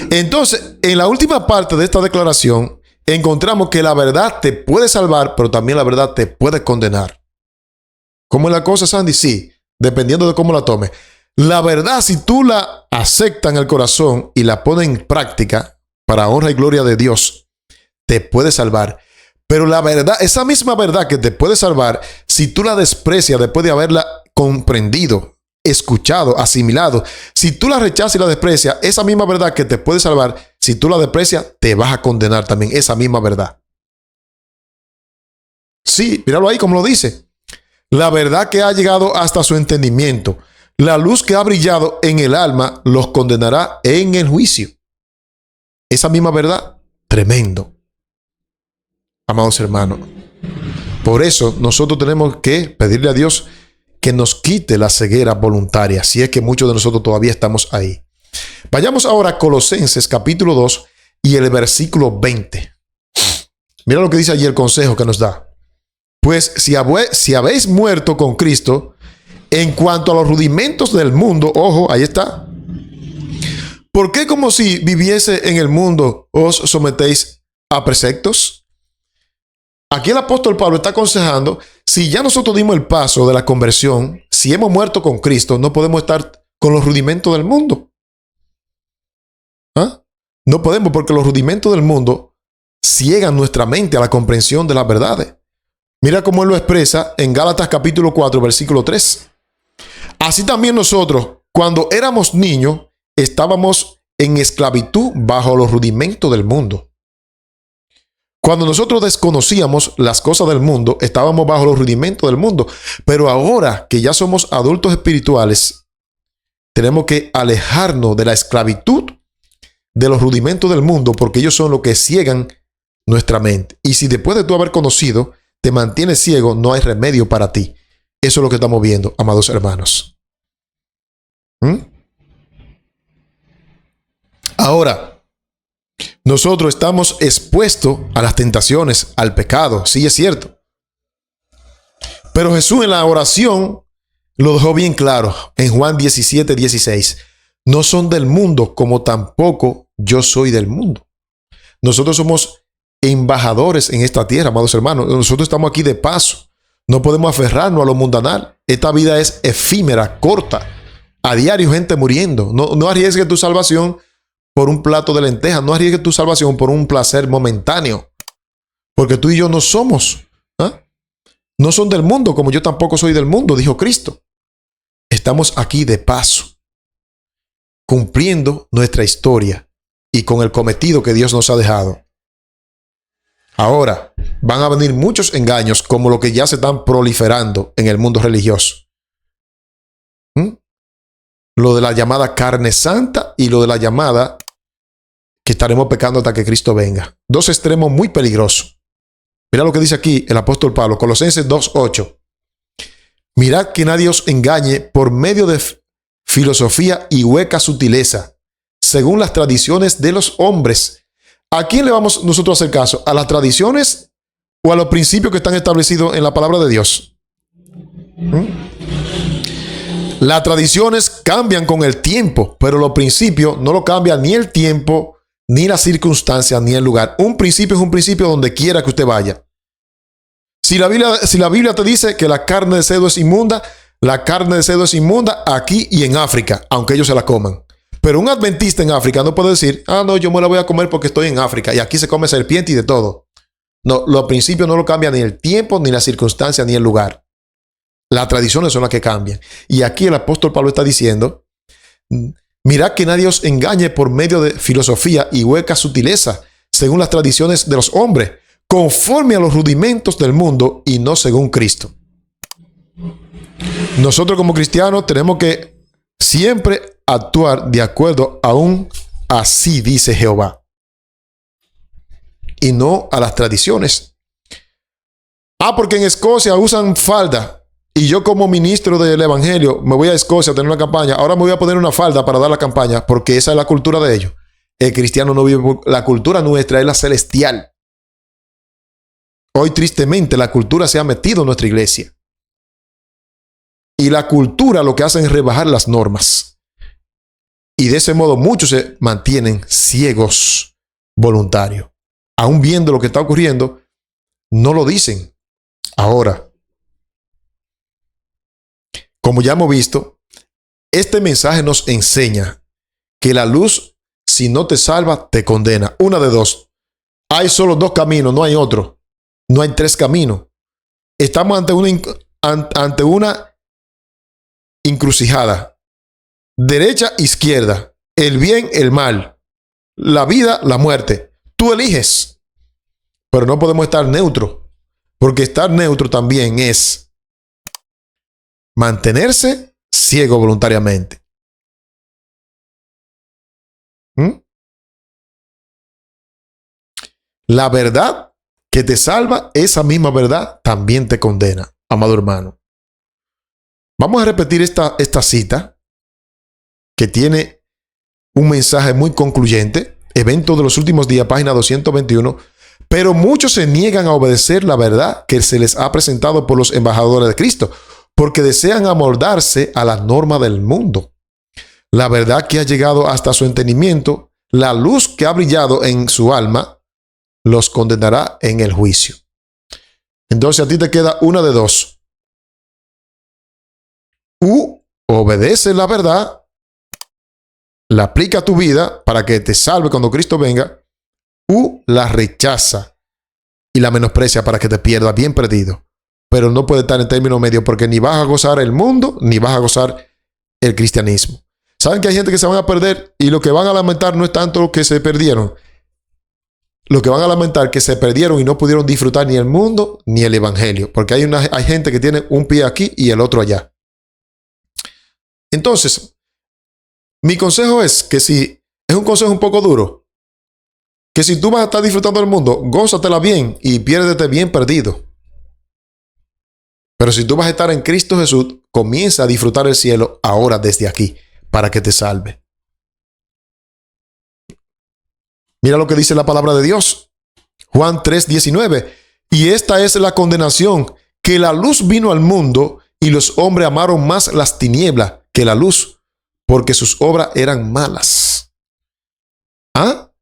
Entonces, en la última parte de esta declaración, encontramos que la verdad te puede salvar, pero también la verdad te puede condenar. ¿Cómo es la cosa, Sandy? Sí, dependiendo de cómo la tomes. La verdad, si tú la aceptas en el corazón y la pones en práctica para honra y gloria de Dios, te puede salvar. Pero la verdad, esa misma verdad que te puede salvar, si tú la desprecias después de haberla comprendido, escuchado, asimilado, si tú la rechazas y la desprecias, esa misma verdad que te puede salvar, si tú la desprecias, te vas a condenar también esa misma verdad. Sí, míralo ahí como lo dice. La verdad que ha llegado hasta su entendimiento, la luz que ha brillado en el alma, los condenará en el juicio. Esa misma verdad, tremendo. Amados hermanos, por eso nosotros tenemos que pedirle a Dios que nos quite la ceguera voluntaria, si es que muchos de nosotros todavía estamos ahí. Vayamos ahora a Colosenses capítulo 2 y el versículo 20. Mira lo que dice allí el consejo que nos da. Pues si habéis muerto con Cristo, en cuanto a los rudimentos del mundo, ojo, ahí está. ¿Por qué como si viviese en el mundo os sometéis a preceptos? Aquí el apóstol Pablo está aconsejando, si ya nosotros dimos el paso de la conversión, si hemos muerto con Cristo, no podemos estar con los rudimentos del mundo. ¿Ah? No podemos, porque los rudimentos del mundo ciegan nuestra mente a la comprensión de las verdades. Mira cómo él lo expresa en Gálatas capítulo 4, versículo 3. Así también nosotros, cuando éramos niños, estábamos en esclavitud bajo los rudimentos del mundo. Cuando nosotros desconocíamos las cosas del mundo, estábamos bajo los rudimentos del mundo. Pero ahora que ya somos adultos espirituales, tenemos que alejarnos de la esclavitud de los rudimentos del mundo, porque ellos son los que ciegan nuestra mente. Y si después de tú haber conocido, te mantienes ciego, no hay remedio para ti. Eso es lo que estamos viendo, amados hermanos. Ahora, nosotros estamos expuestos a las tentaciones, al pecado, sí es cierto. Pero Jesús en la oración lo dejó bien claro en Juan 17, 16. No son del mundo, como tampoco yo soy del mundo. Nosotros somos embajadores en esta tierra, amados hermanos. Nosotros estamos aquí de paso. No podemos aferrarnos a lo mundanal. Esta vida es efímera, corta. A diario gente muriendo. No arriesgues tu salvación por un plato de lentejas. No arriesgues tu salvación por un placer momentáneo. Porque tú y yo no somos. No son del mundo, como yo tampoco soy del mundo, dijo Cristo. Estamos aquí de paso, cumpliendo nuestra historia y con el cometido que Dios nos ha dejado. Ahora, van a venir muchos engaños como los que ya se están proliferando en el mundo religioso. Lo de la llamada carne santa y lo de la llamada que estaremos pecando hasta que Cristo venga. Dos extremos muy peligrosos. Mira lo que dice aquí el apóstol Pablo, Colosenses 2:8. Mirad que nadie os engañe por medio de filosofía y hueca sutileza, según las tradiciones de los hombres. ¿A quién le vamos nosotros a hacer caso? ¿A las tradiciones o a los principios que están establecidos en la palabra de Dios? Las tradiciones cambian con el tiempo, pero los principios no lo cambia ni el tiempo, ni las circunstancias, ni el lugar. Un principio es un principio donde quiera que usted vaya. Si la Biblia te dice que la carne de cerdo es inmunda, la carne de cerdo es inmunda aquí y en África, aunque ellos se la coman. Pero un adventista en África no puede decir, no, yo me la voy a comer porque estoy en África y aquí se come serpiente y de todo. No, los principios no lo cambian ni el tiempo, ni las circunstancias, ni el lugar. Las tradiciones son las que cambian. Y aquí el apóstol Pablo está diciendo, mirad que nadie os engañe por medio de filosofía y hueca sutileza, según las tradiciones de los hombres, conforme a los rudimentos del mundo y no según Cristo. Nosotros como cristianos tenemos que siempre actuar de acuerdo a un así dice Jehová y no a las tradiciones. Porque en Escocia usan falda y yo como ministro del evangelio me voy a Escocia a tener una campaña, ahora me voy a poner una falda para dar la campaña porque esa es la cultura de ellos. El cristiano no vive, la cultura nuestra es la celestial. Hoy tristemente la cultura se ha metido en nuestra iglesia. Y la cultura lo que hace es rebajar las normas. Y de ese modo muchos se mantienen ciegos voluntarios. Aún viendo lo que está ocurriendo, no lo dicen. Ahora, como ya hemos visto, este mensaje nos enseña que la luz, si no te salva, te condena. Una de dos. Hay solo dos caminos, no hay otro. No hay tres caminos. Estamos ante una encrucijada. Derecha, izquierda. El bien, el mal. La vida, la muerte. Tú eliges. Pero no podemos estar neutros. Porque estar neutro también es mantenerse ciego voluntariamente. La verdad que te salva, esa misma verdad también te condena, amado hermano. Vamos a repetir esta cita que tiene un mensaje muy concluyente. Evento de los últimos días, página 221. Pero muchos se niegan a obedecer la verdad que se les ha presentado por los embajadores de Cristo, porque desean amoldarse a la norma del mundo. La verdad que ha llegado hasta su entendimiento, la luz que ha brillado en su alma, los condenará en el juicio. Entonces a ti te queda una de dos. Obedece la verdad, la aplica a tu vida para que te salve cuando Cristo venga, la rechaza y la menosprecia para que te pierdas bien perdido. Pero no puede estar en término medio, porque ni vas a gozar el mundo, ni vas a gozar el cristianismo. ¿Saben que hay gente que se van a perder? Y lo que van a lamentar no es tanto lo que se perdieron. Lo que van a lamentar es que se perdieron y no pudieron disfrutar ni el mundo ni el evangelio. Porque hay gente que tiene un pie aquí y el otro allá. Entonces, mi consejo es que si es un consejo un poco duro, que si tú vas a estar disfrutando del mundo, gózatela bien y piérdete bien perdido. Pero si tú vas a estar en Cristo Jesús, comienza a disfrutar el cielo ahora desde aquí, para que te salve. Mira lo que dice la palabra de Dios. Juan 3:19. Y esta es la condenación, que la luz vino al mundo y los hombres amaron más las tinieblas que la luz, porque sus obras eran malas. ¿Ah?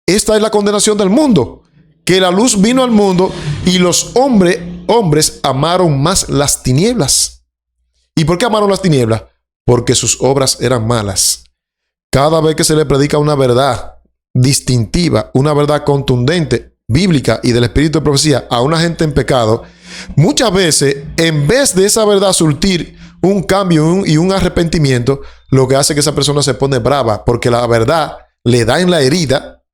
Esta es la condenación del mundo, que la luz vino al mundo y los hombres amaron más las tinieblas. ¿Y por qué amaron las tinieblas? Porque sus obras eran malas. Cada vez que se le predica una verdad distintiva, una verdad contundente, bíblica y del espíritu de profecía a una gente en pecado, muchas veces, en vez de esa verdad surtir un cambio y un arrepentimiento, lo que hace que esa persona se pone brava, porque la verdad le da en la herida.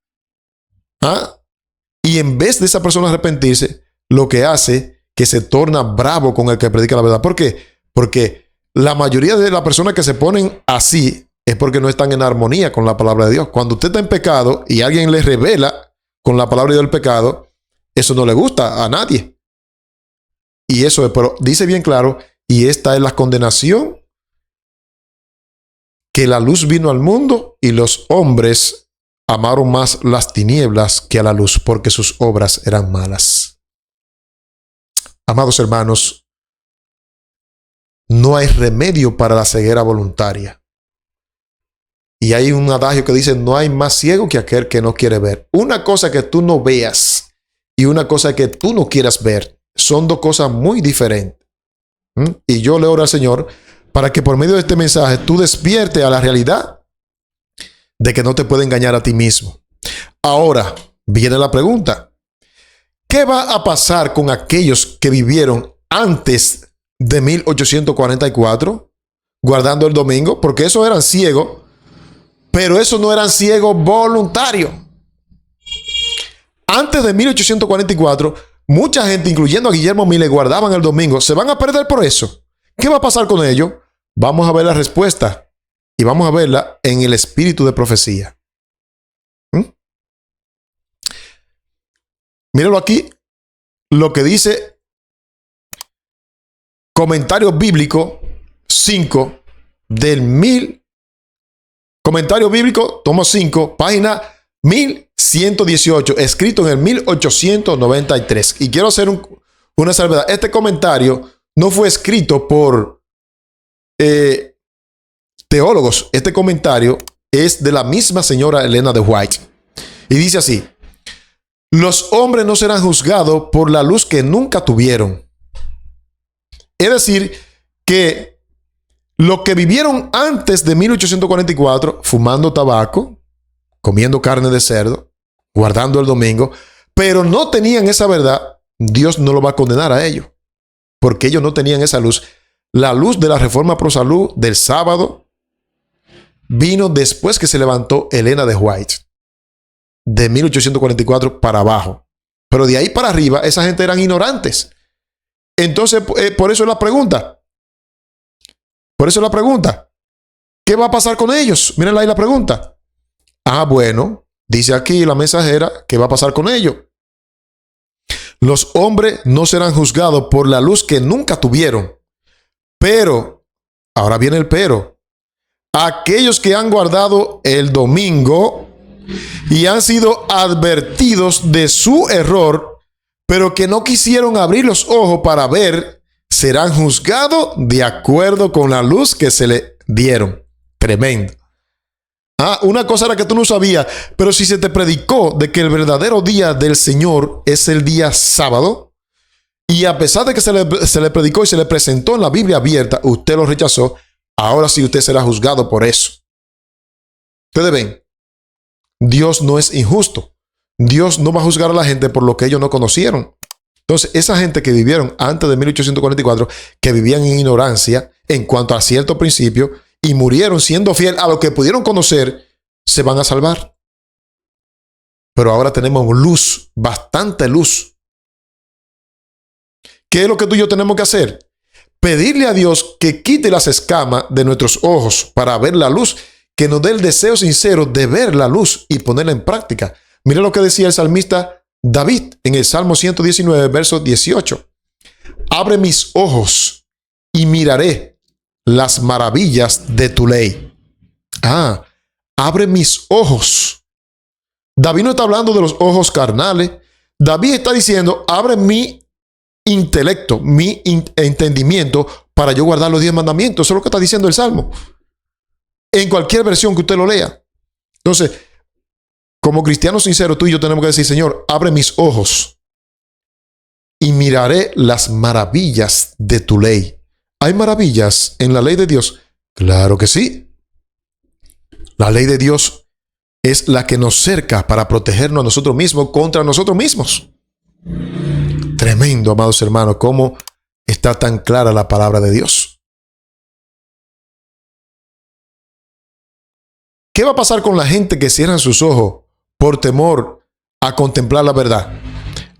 Y en vez de esa persona arrepentirse, lo que hace que se torna bravo con el que predica la verdad. ¿Por qué? Porque la mayoría de las personas que se ponen así es porque no están en armonía con la palabra de Dios. Cuando usted está en pecado y alguien le revela con la palabra del pecado, eso no le gusta a nadie. Y eso es, pero dice bien claro, y esta es la condenación, que la luz vino al mundo y los hombres amaron más las tinieblas que a la luz, porque sus obras eran malas. Amados hermanos, no hay remedio para la ceguera voluntaria. Y hay un adagio que dice, no hay más ciego que aquel que no quiere ver. Una cosa que tú no veas y una cosa que tú no quieras ver son dos cosas muy diferentes. Y yo le oro al Señor para que por medio de este mensaje tú despiertes a la realidad de que no te puede engañar a ti mismo. Ahora viene la pregunta. ¿Qué va a pasar con aquellos que vivieron antes de 1844 guardando el domingo? Porque esos eran ciegos, pero esos no eran ciegos voluntarios. Antes de 1844, mucha gente, incluyendo a Guillermo Miller, guardaban el domingo. ¿Se van a perder por eso? ¿Qué va a pasar con ellos? Vamos a ver la respuesta y vamos a verla en el espíritu de profecía. Míralo aquí, lo que dice Comentario Bíblico 5 del Comentario Bíblico, tomo 5, página 1118, escrito en el 1893. Y quiero hacer una salvedad. Este comentario no fue escrito por teólogos. Este comentario es de la misma señora Elena de White. Y dice así: los hombres no serán juzgados por la luz que nunca tuvieron. Es decir, que los que vivieron antes de 1844, fumando tabaco, comiendo carne de cerdo, guardando el domingo, pero no tenían esa verdad, Dios no lo va a condenar a ellos, porque ellos no tenían esa luz. La luz de la Reforma Pro Salud del sábado vino después que se levantó Elena de White, de 1844 para abajo. Pero de ahí para arriba, esa gente eran ignorantes. Entonces, por eso es la pregunta. Por eso es la pregunta. ¿Qué va a pasar con ellos? Miren ahí la pregunta. Bueno, dice aquí la mensajera, ¿qué va a pasar con ellos? Los hombres no serán juzgados por la luz que nunca tuvieron, Pero, ahora viene el pero, aquellos que han guardado el domingo y han sido advertidos de su error, pero que no quisieron abrir los ojos para ver, serán juzgados de acuerdo con la luz que se le dieron. Tremendo. Una cosa era que tú no sabías, pero si se te predicó de que el verdadero día del Señor es el día sábado, y a pesar de que se le predicó y se le presentó en la Biblia abierta, usted lo rechazó, ahora sí usted será juzgado por eso. Ustedes ven, Dios no es injusto. Dios no va a juzgar a la gente por lo que ellos no conocieron. Entonces, esa gente que vivieron antes de 1844, que vivían en ignorancia en cuanto a cierto principio y murieron siendo fiel a lo que pudieron conocer, se van a salvar. Pero ahora tenemos luz, bastante luz. ¿Qué es lo que tú y yo tenemos que hacer? Pedirle a Dios que quite las escamas de nuestros ojos para ver la luz, que nos dé el deseo sincero de ver la luz y ponerla en práctica. Mira lo que decía el salmista David en el Salmo 119, verso 18. Abre mis ojos y miraré las maravillas de tu ley. Abre mis ojos. David no está hablando de los ojos carnales. David está diciendo, abre mi intelecto, mi entendimiento para yo guardar los 10 mandamientos. Eso es lo que está diciendo el Salmo. En cualquier versión que usted lo lea. Entonces, como cristianos sinceros, tú y yo tenemos que decir, Señor, abre mis ojos y miraré las maravillas de tu ley. ¿Hay maravillas en la ley de Dios? Claro que sí. La ley de Dios es la que nos cerca para protegernos a nosotros mismos contra nosotros mismos. Tremendo, amados hermanos, cómo está tan clara la palabra de Dios. ¿Qué va a pasar con la gente que cierran sus ojos por temor a contemplar la verdad?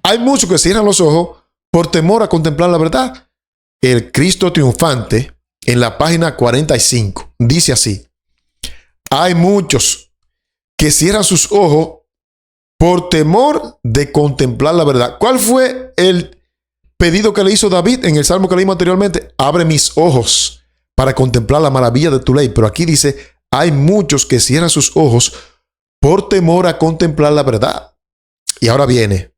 Hay muchos que cierran los ojos por temor a contemplar la verdad. El Cristo triunfante, en la página 45, dice así: hay muchos que cierran sus ojos por temor de contemplar la verdad. ¿Cuál fue el pedido que le hizo David en el salmo que leímos anteriormente? Abre mis ojos para contemplar la maravilla de tu ley. Pero aquí dice, hay muchos que cierran sus ojos por temor a contemplar la verdad. Y ahora viene.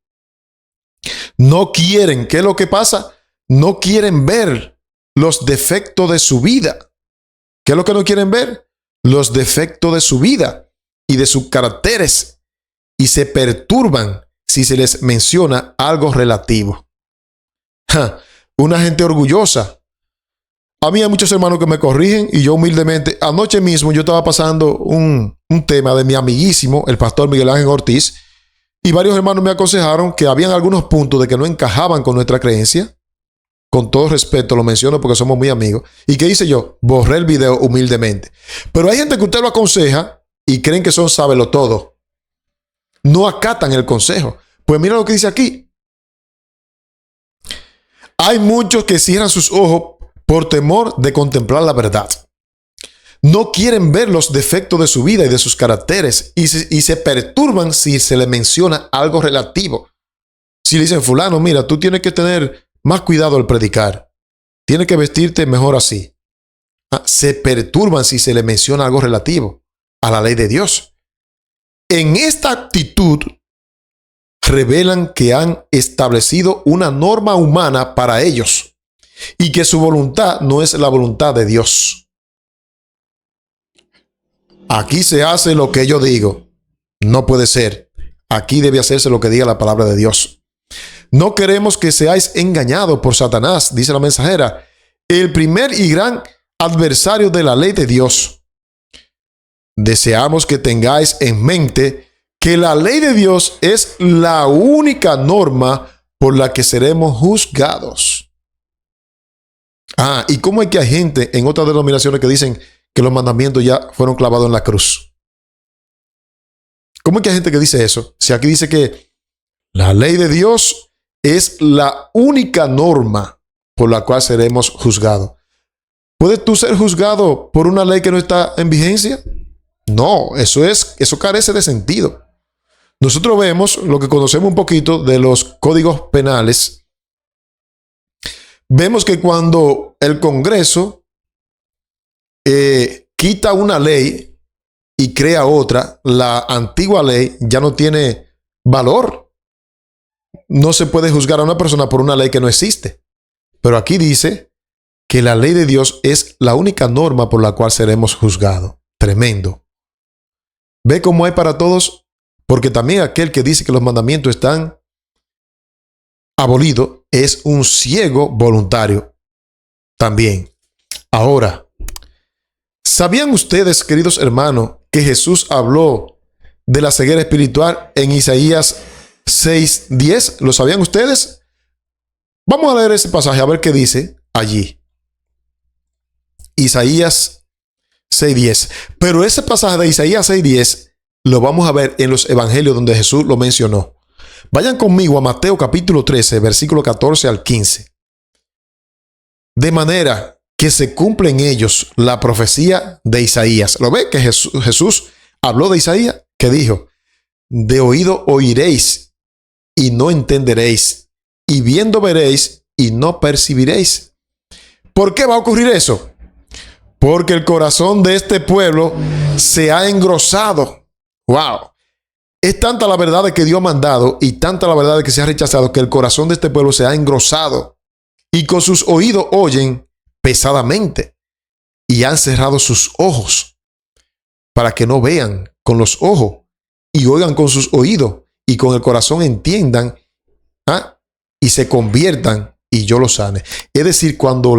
No quieren, ¿qué es lo que pasa? No quieren ver los defectos de su vida. ¿Qué es lo que no quieren ver? Los defectos de su vida y de sus caracteres. Y se perturban si se les menciona algo relativo. Una gente orgullosa. A mí hay muchos hermanos que me corrigen y yo humildemente, anoche mismo yo estaba pasando un tema de mi amiguísimo, el pastor Miguel Ángel Ortiz, y varios hermanos me aconsejaron que habían algunos puntos de que no encajaban con nuestra creencia. Con todo respeto lo menciono porque somos muy amigos. ¿Y qué hice yo? Borré el video humildemente. Pero hay gente que usted lo aconseja y creen que son sabelotodo. No acatan el consejo. Pues mira lo que dice aquí. Hay muchos que cierran sus ojos por temor de contemplar la verdad. No quieren ver los defectos de su vida y de sus caracteres y se perturban si se le menciona algo relativo. Si le dicen, fulano, mira, tú tienes que tener más cuidado al predicar. Tienes que vestirte mejor así. Se perturban si se le menciona algo relativo a la ley de Dios. En esta actitud revelan que han establecido una norma humana para ellos y que su voluntad no es la voluntad de Dios. Aquí se hace lo que yo digo. No puede ser. Aquí debe hacerse lo que diga la palabra de Dios. No queremos que seáis engañados por Satanás, dice la mensajera, el primer y gran adversario de la ley de Dios. Deseamos que tengáis en mente que la ley de Dios es la única norma por la que seremos juzgados. ¿Y cómo es que hay gente en otras denominaciones que dicen que los mandamientos ya fueron clavados en la cruz? ¿Cómo es que hay gente que dice eso? Si aquí dice que la ley de Dios es la única norma por la cual seremos juzgados. ¿Puedes tú ser juzgado por una ley que no está en vigencia? No, eso carece de sentido. Nosotros vemos lo que conocemos un poquito de los códigos penales. vemos que cuando el Congreso quita una ley y crea otra, la antigua ley ya no tiene valor. No se puede juzgar a una persona por una ley que no existe. Pero aquí dice que la ley de Dios es la única norma por la cual seremos juzgados. Tremendo. ¿Ve cómo hay para todos? Porque también aquel que dice que los mandamientos están abolidos es un ciego voluntario. También. Ahora, ¿sabían ustedes, queridos hermanos, que Jesús habló de la ceguera espiritual en Isaías 6:10? ¿Lo sabían ustedes? Vamos a leer ese pasaje a ver qué dice allí. Isaías 6:10. Pero ese pasaje de Isaías 6:10 lo vamos a ver en los evangelios donde Jesús lo mencionó. Vayan conmigo a Mateo capítulo 13, versículo 14 al 15. De manera que se cumple en ellos la profecía de Isaías. ¿Lo ve? Que Jesús habló de Isaías, que dijo: de oído oiréis y no entenderéis, y viendo veréis y no percibiréis. ¿Por qué va a ocurrir eso? Porque el corazón de este pueblo se ha engrosado. ¡Wow! Es tanta la verdad de que Dios ha mandado y tanta la verdad de que se ha rechazado, que el corazón de este pueblo se ha engrosado. Y con sus oídos oyen pesadamente y han cerrado sus ojos para que no vean con los ojos y oigan con sus oídos y con el corazón entiendan y se conviertan y yo los sane. Es decir, cuando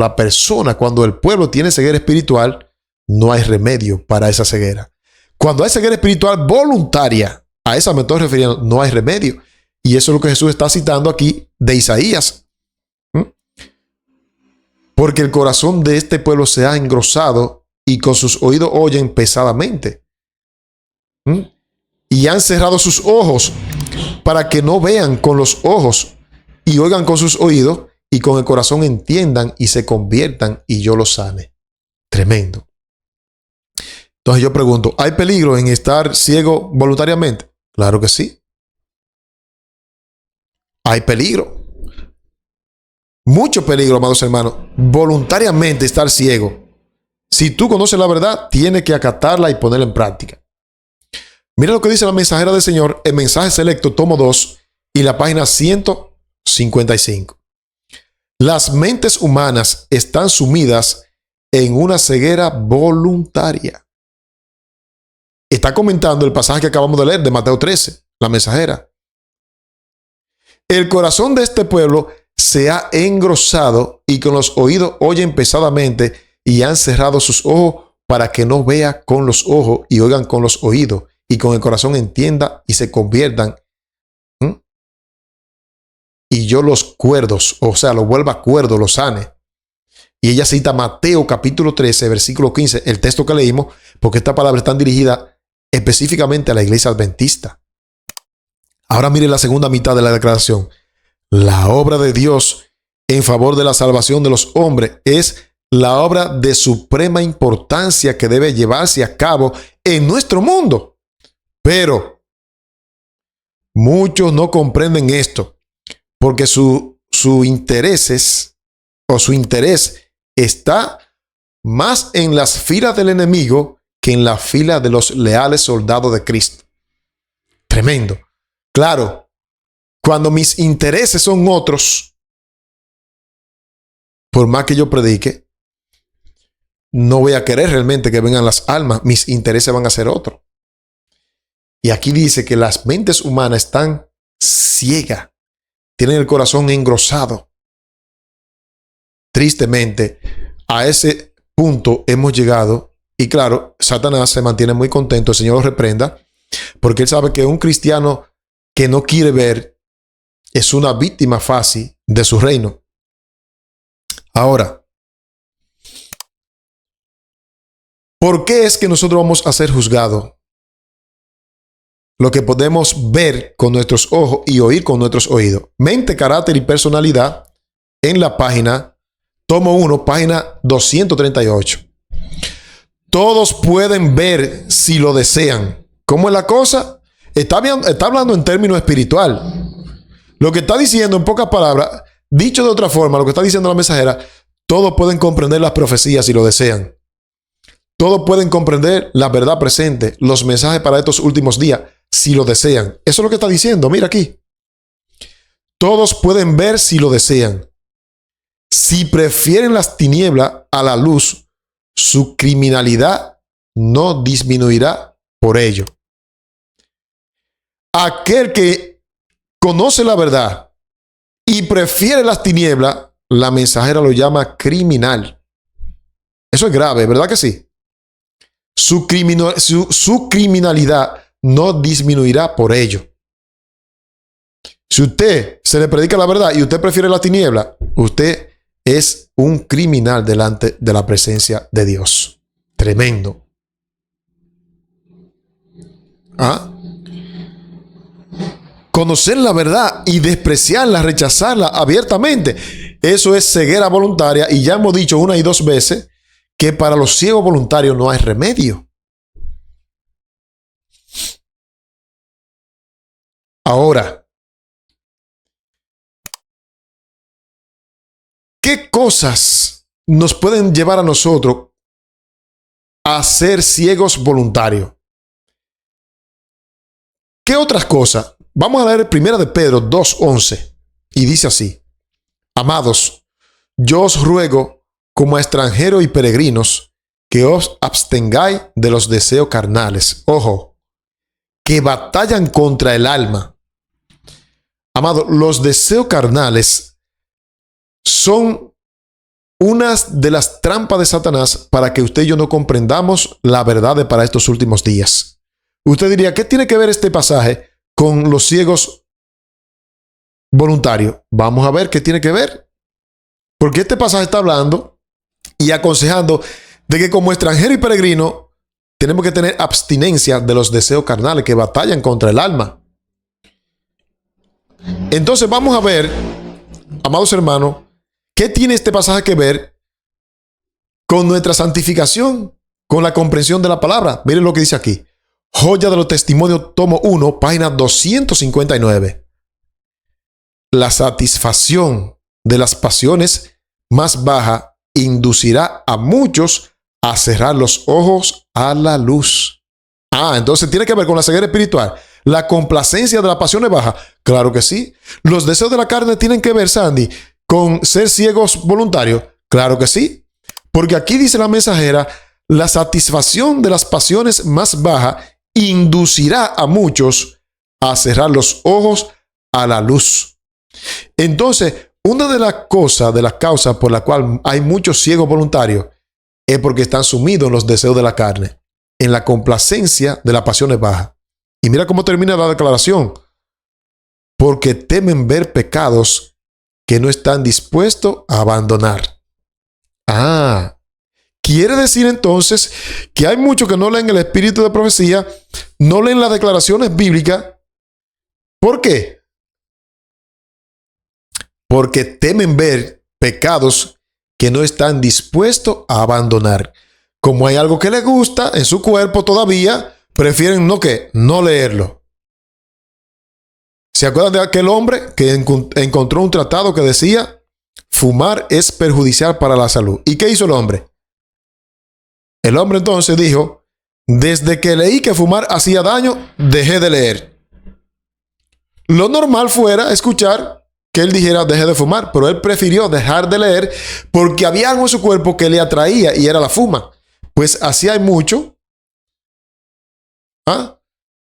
el pueblo tiene ceguera espiritual, no hay remedio para esa ceguera. Cuando hay ceguera espiritual voluntaria, a esa me estoy refiriendo, no hay remedio. Y eso es lo que Jesús está citando aquí de Isaías. Porque el corazón de este pueblo se ha engrosado y con sus oídos oyen pesadamente. Y han cerrado sus ojos para que no vean con los ojos y oigan con sus oídos y con el corazón entiendan y se conviertan y yo los sane. Tremendo. Entonces yo pregunto, ¿hay peligro en estar ciego voluntariamente? Claro que sí. Hay peligro. Mucho peligro, amados hermanos. Voluntariamente estar ciego. Si tú conoces la verdad, tienes que acatarla y ponerla en práctica. Mira lo que dice la mensajera del Señor, el mensaje selecto, tomo 2 y la página 155. Las mentes humanas están sumidas en una ceguera voluntaria. Está comentando el pasaje que acabamos de leer de Mateo 13, la mensajera. El corazón de este pueblo se ha engrosado y con los oídos oyen pesadamente y han cerrado sus ojos para que no vea con los ojos y oigan con los oídos y con el corazón entienda y se conviertan. Y yo los cuerdos, o sea, los vuelva cuerdos, los sane. Y ella cita Mateo capítulo 13, versículo 15, el texto que leímos, porque esta palabra está dirigida específicamente a la iglesia adventista. Ahora mire la segunda mitad de la declaración. La obra de Dios en favor de la salvación de los hombres es la obra de suprema importancia que debe llevarse a cabo en nuestro mundo. Pero muchos no comprenden esto porque su interés está más en las filas del enemigo que en la fila de los leales soldados de Cristo. Tremendo. Claro, cuando mis intereses son otros, por más que yo predique, no voy a querer realmente que vengan las almas. Mis intereses van a ser otros. Y aquí dice que las mentes humanas están ciegas, tienen el corazón engrosado. Tristemente, a ese punto hemos llegado. Y claro, Satanás se mantiene muy contento, el Señor lo reprenda, porque él sabe que un cristiano que no quiere ver es una víctima fácil de su reino. Ahora, ¿por qué es que nosotros vamos a ser juzgados? Lo que podemos ver con nuestros ojos y oír con nuestros oídos. Mente, carácter y personalidad en la página, tomo 1, página 238. Todos pueden ver si lo desean. ¿Cómo es la cosa? Está hablando en términos espiritual. Lo que está diciendo en pocas palabras, Dicho de otra forma, lo que está diciendo la mensajera, todos pueden comprender las profecías si lo desean. Todos pueden comprender la verdad presente, los mensajes para estos últimos días, si lo desean. Eso es lo que está diciendo. Mira aquí. Todos pueden ver si lo desean. Si prefieren las tinieblas a la luz, su criminalidad no disminuirá por ello. Aquel que conoce la verdad y prefiere las tinieblas, la mensajera lo llama criminal. Eso es grave, ¿verdad que sí? Su criminalidad no disminuirá por ello. Si usted se le predica la verdad y usted prefiere la tiniebla, usted es un criminal delante de la presencia de Dios. Tremendo. ¿Ah? Conocer la verdad y despreciarla, rechazarla abiertamente, eso es ceguera voluntaria, y ya hemos dicho una y dos veces que para los ciegos voluntarios no hay remedio. Ahora, ¿qué cosas nos pueden llevar a nosotros a ser ciegos voluntarios? ¿Qué otras cosas? Vamos a leer 1 de Pedro 2:11 y dice así: Amados, yo os ruego como a extranjeros y peregrinos que os abstengáis de los deseos carnales. Ojo, que batallan contra el alma. Amados, los deseos carnales son unas de las trampas de Satanás para que usted y yo no comprendamos la verdad para estos últimos días. Usted diría, ¿qué tiene que ver este pasaje con los ciegos voluntarios? Vamos a ver qué tiene que ver. Porque este pasaje está hablando y aconsejando de que como extranjero y peregrino tenemos que tener abstinencia de los deseos carnales que batallan contra el alma. Entonces vamos a ver, amados hermanos, ¿qué tiene este pasaje que ver con nuestra santificación, con la comprensión de la palabra? Miren lo que dice aquí. Joya de los Testimonios, tomo 1, página 259. La satisfacción de las pasiones más bajas inducirá a muchos a cerrar los ojos a la luz. Entonces tiene que ver con la ceguera espiritual. La complacencia de las pasiones bajas. Claro que sí. Los deseos de la carne tienen que ver, Sandy, con ser ciegos voluntarios. Claro que sí. Porque aquí dice la mensajera, la satisfacción de las pasiones más bajas inducirá a muchos a cerrar los ojos a la luz. Entonces, una de las cosas, de las causas por la cual hay muchos ciegos voluntarios es porque están sumidos en los deseos de la carne, en la complacencia de las pasiones bajas. Y mira cómo termina la declaración. Porque temen ver pecados que no están dispuestos a abandonar. Quiere decir entonces que hay muchos que no leen el espíritu de profecía, no leen las declaraciones bíblicas. ¿Por qué? Porque temen ver pecados que no están dispuestos a abandonar. Como hay algo que les gusta en su cuerpo todavía, prefieren no leerlo. ¿Se acuerdan de aquel hombre que encontró un tratado que decía fumar es perjudicial para la salud? ¿Y qué hizo el hombre? El hombre entonces dijo, desde que leí que fumar hacía daño, dejé de leer. Lo normal fuera escuchar que él dijera deje de fumar, pero él prefirió dejar de leer porque había algo en su cuerpo que le atraía y era la fuma. Pues así hay mucho.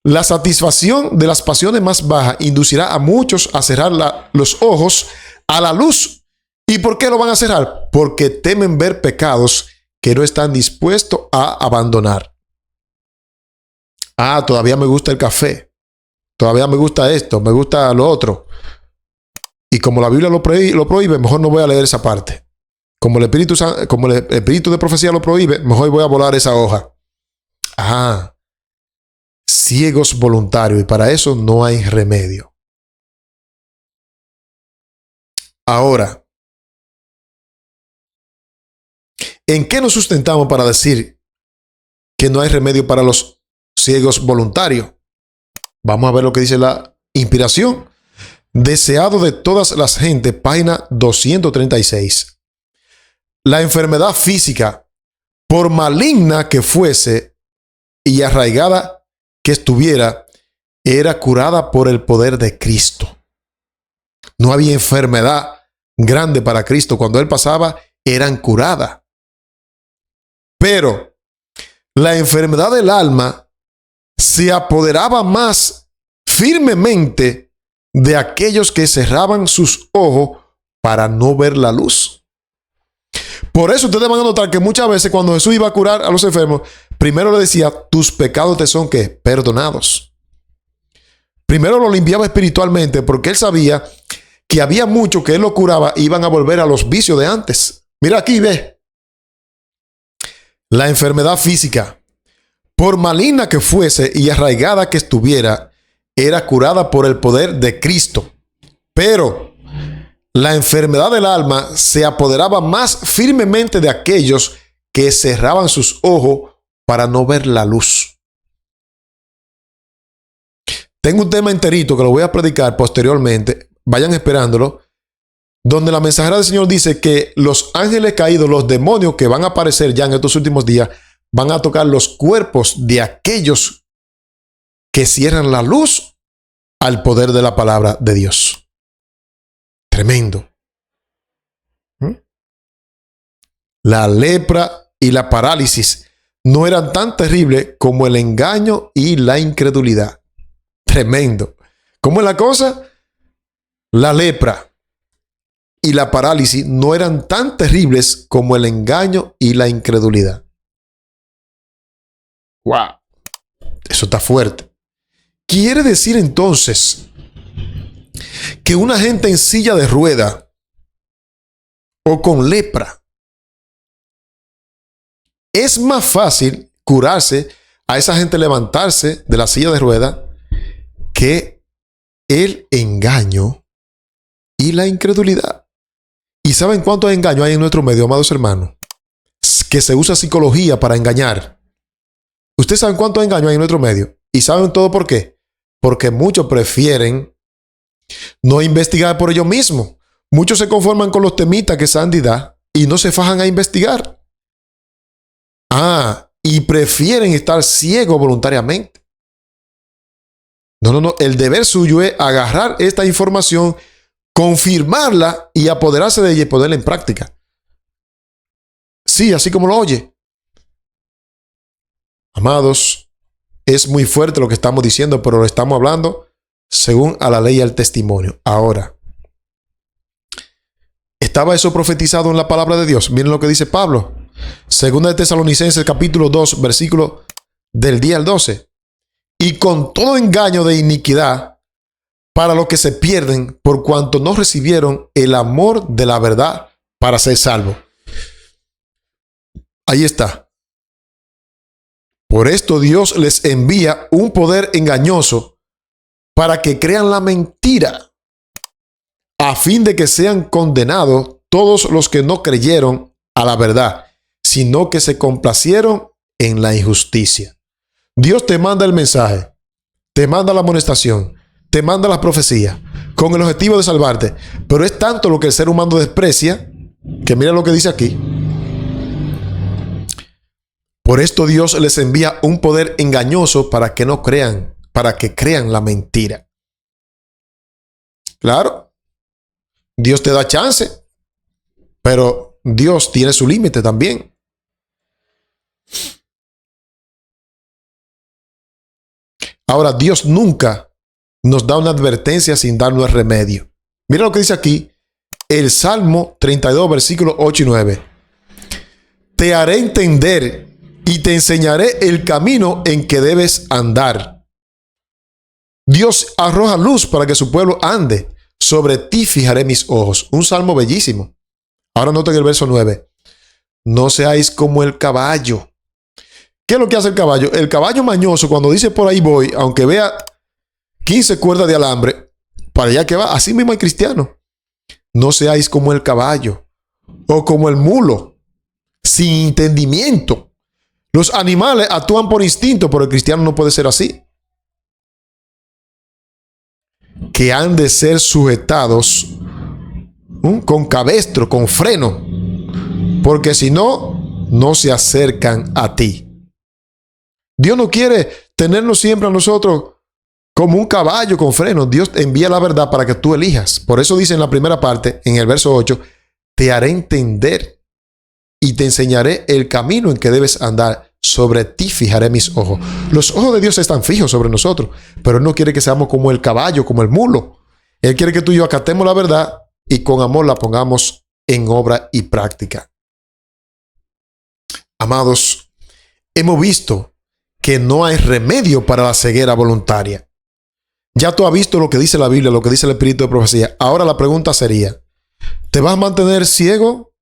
La satisfacción de las pasiones más bajas inducirá a muchos a cerrar los ojos a la luz. ¿Y por qué lo van a cerrar? Porque temen ver pecados que no están dispuestos a abandonar. Todavía me gusta el café. Todavía me gusta esto, me gusta lo otro. Y como la Biblia lo prohíbe, mejor no voy a leer esa parte. Como el espíritu de profecía lo prohíbe, mejor voy a volar esa hoja. Ciegos voluntarios, y para eso no hay remedio. Ahora, ¿en qué nos sustentamos para decir que no hay remedio para los ciegos voluntarios? Vamos a ver lo que dice la inspiración. deseado de todas las gentes, página 236. La enfermedad física, por maligna que fuese y arraigada que estuviera, era curada por el poder de Cristo. No había enfermedad grande para Cristo. Cuando Él pasaba, eran curadas. Pero la enfermedad del alma se apoderaba más firmemente de aquellos que cerraban sus ojos para no ver la luz. Por eso ustedes van a notar que muchas veces cuando Jesús iba a curar a los enfermos, primero le decía, tus pecados te son ¿qué? Perdonados. Primero lo limpiaba espiritualmente porque Él sabía que había muchos que Él lo curaba y iban a volver a los vicios de antes. Mira aquí, ve. La enfermedad física, por maligna que fuese y arraigada que estuviera, era curada por el poder de Cristo. Pero la enfermedad del alma se apoderaba más firmemente de aquellos que cerraban sus ojos para no ver la luz. Tengo un tema enterito que lo voy a predicar posteriormente. Vayan esperándolo. Donde la mensajera del Señor dice que los ángeles caídos, los demonios que van a aparecer ya en estos últimos días, van a tocar los cuerpos de aquellos que cierran la luz al poder de la palabra de Dios. Tremendo. La lepra y la parálisis no eran tan terribles como el engaño y la incredulidad. Tremendo. ¿Cómo es la cosa? La lepra y la parálisis no eran tan terribles como el engaño y la incredulidad. ¡Wow! Eso está fuerte. Quiere decir entonces que una gente en silla de rueda o con lepra es más fácil curarse, a esa gente levantarse de la silla de rueda, que el engaño y la incredulidad. ¿Y saben cuántos engaños hay en nuestro medio, amados hermanos? Que se usa psicología para engañar. ¿Ustedes saben cuántos engaños hay en nuestro medio? ¿Y saben todo por qué? Porque muchos prefieren no investigar por ellos mismos. Muchos se conforman con los temitas que Sandy da y no se fajan a investigar. Y prefieren estar ciegos voluntariamente. No. El deber suyo es agarrar esta información, confirmarla y apoderarse de ella y ponerla en práctica. Sí, así como lo oye. Amados, es muy fuerte lo que estamos diciendo, pero lo estamos hablando según a la ley y al testimonio. Ahora, ¿estaba eso profetizado en la palabra de Dios? Miren lo que dice Pablo. Segunda de Tesalonicenses, capítulo 2, versículo del 10 al 12. Y con todo engaño de iniquidad para los que se pierden, por cuanto no recibieron el amor de la verdad para ser salvos. Ahí está. Por esto Dios les envía un poder engañoso para que crean la mentira, a fin de que sean condenados todos los que no creyeron a la verdad, sino que se complacieron en la injusticia. Dios te manda el mensaje, te manda la amonestación, te manda las profecías, con el objetivo de salvarte. Pero es tanto lo que el ser humano desprecia, que mira lo que dice aquí. Por esto Dios les envía un poder engañoso para que no crean, para que crean la mentira. Claro, Dios te da chance, pero Dios tiene su límite también. Ahora, Dios nunca nos da una advertencia sin darnos remedio. Mira lo que dice aquí, el Salmo 32, versículos 8 y 9. Te haré entender y te enseñaré el camino en que debes andar. Dios arroja luz para que su pueblo ande. Sobre ti fijaré mis ojos. Un salmo bellísimo. Ahora noten el verso 9. No seáis como el caballo. ¿Qué es lo que hace el caballo? El caballo mañoso, cuando dice por ahí voy, aunque vea 15 cuerdas de alambre, para allá que va, así mismo hay cristianos. No seáis como el caballo o como el mulo, sin entendimiento. Los animales actúan por instinto, pero el cristiano no puede ser así. que han de ser sujetados con cabestro, con freno, porque si no, no se acercan a ti. Dios no quiere tenernos siempre a nosotros como un caballo con freno. Dios envía la verdad para que tú elijas. Por eso dice en la primera parte, en el verso 8, te haré entender y te enseñaré el camino en que debes andar. Sobre ti fijaré mis ojos. Los ojos de Dios están fijos sobre nosotros, pero Él no quiere que seamos como el caballo, como el mulo. Él quiere que tú y yo acatemos la verdad y con amor la pongamos en obra y práctica. Amados, hemos visto que no hay remedio para la ceguera voluntaria. Ya tú has visto lo que dice la Biblia, lo que dice el Espíritu de Profecía. Ahora la pregunta sería, ¿te vas a mantener ciego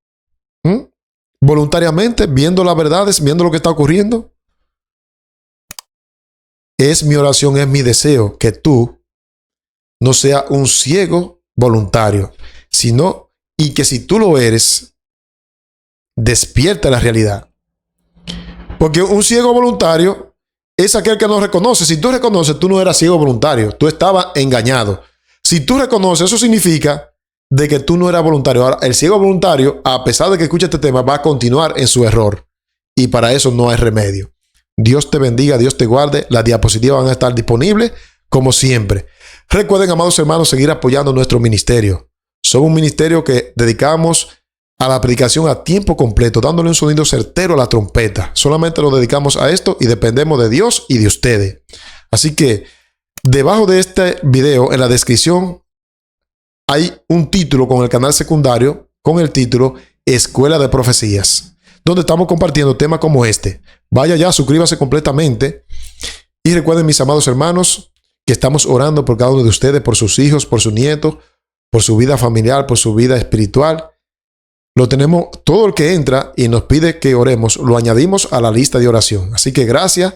voluntariamente, viendo las verdades, viendo lo que está ocurriendo? Es mi oración, es mi deseo que tú no seas un ciego voluntario, sino, y que si tú lo eres, despierta la realidad. Porque un ciego voluntario es aquel que no reconoce. Si tú reconoces, tú no eras ciego voluntario, tú estabas engañado. Si tú reconoces, eso significa de que tú no eras voluntario. Ahora, el ciego voluntario, a pesar de que escuche este tema, va a continuar en su error. Y para eso no hay remedio. Dios te bendiga, Dios te guarde. Las diapositivas van a estar disponibles como siempre. Recuerden, amados hermanos, seguir apoyando nuestro ministerio. Somos un ministerio que dedicamos a la predicación a tiempo completo, dándole un sonido certero a la trompeta. Solamente nos dedicamos a esto y dependemos de Dios y de ustedes. Así que debajo de este video, en la descripción, hay un título con el canal secundario, con el título Escuela de Profecías, donde estamos compartiendo temas como este. Vaya ya, suscríbase completamente. Y recuerden, mis amados hermanos, que estamos orando por cada uno de ustedes, por sus hijos, por sus nietos, por su vida familiar, por su vida espiritual. Lo tenemos, todo el que entra y nos pide que oremos, lo añadimos a la lista de oración. Así que gracias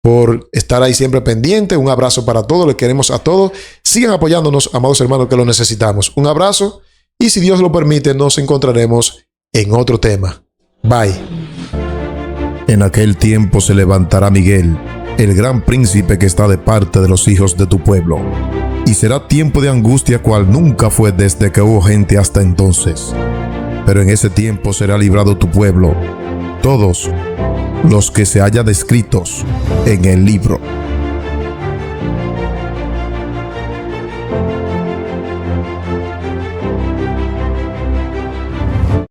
por estar ahí siempre pendiente. Un abrazo para todos, les queremos a todos. Sigan apoyándonos, amados hermanos, que lo necesitamos. Un abrazo y si Dios lo permite, nos encontraremos en otro tema. Bye. En aquel tiempo se levantará Miguel, el gran príncipe que está de parte de los hijos de tu pueblo. Y será tiempo de angustia cual nunca fue desde que hubo gente hasta entonces. Pero en ese tiempo será librado tu pueblo, todos los que se hallan descritos en el libro.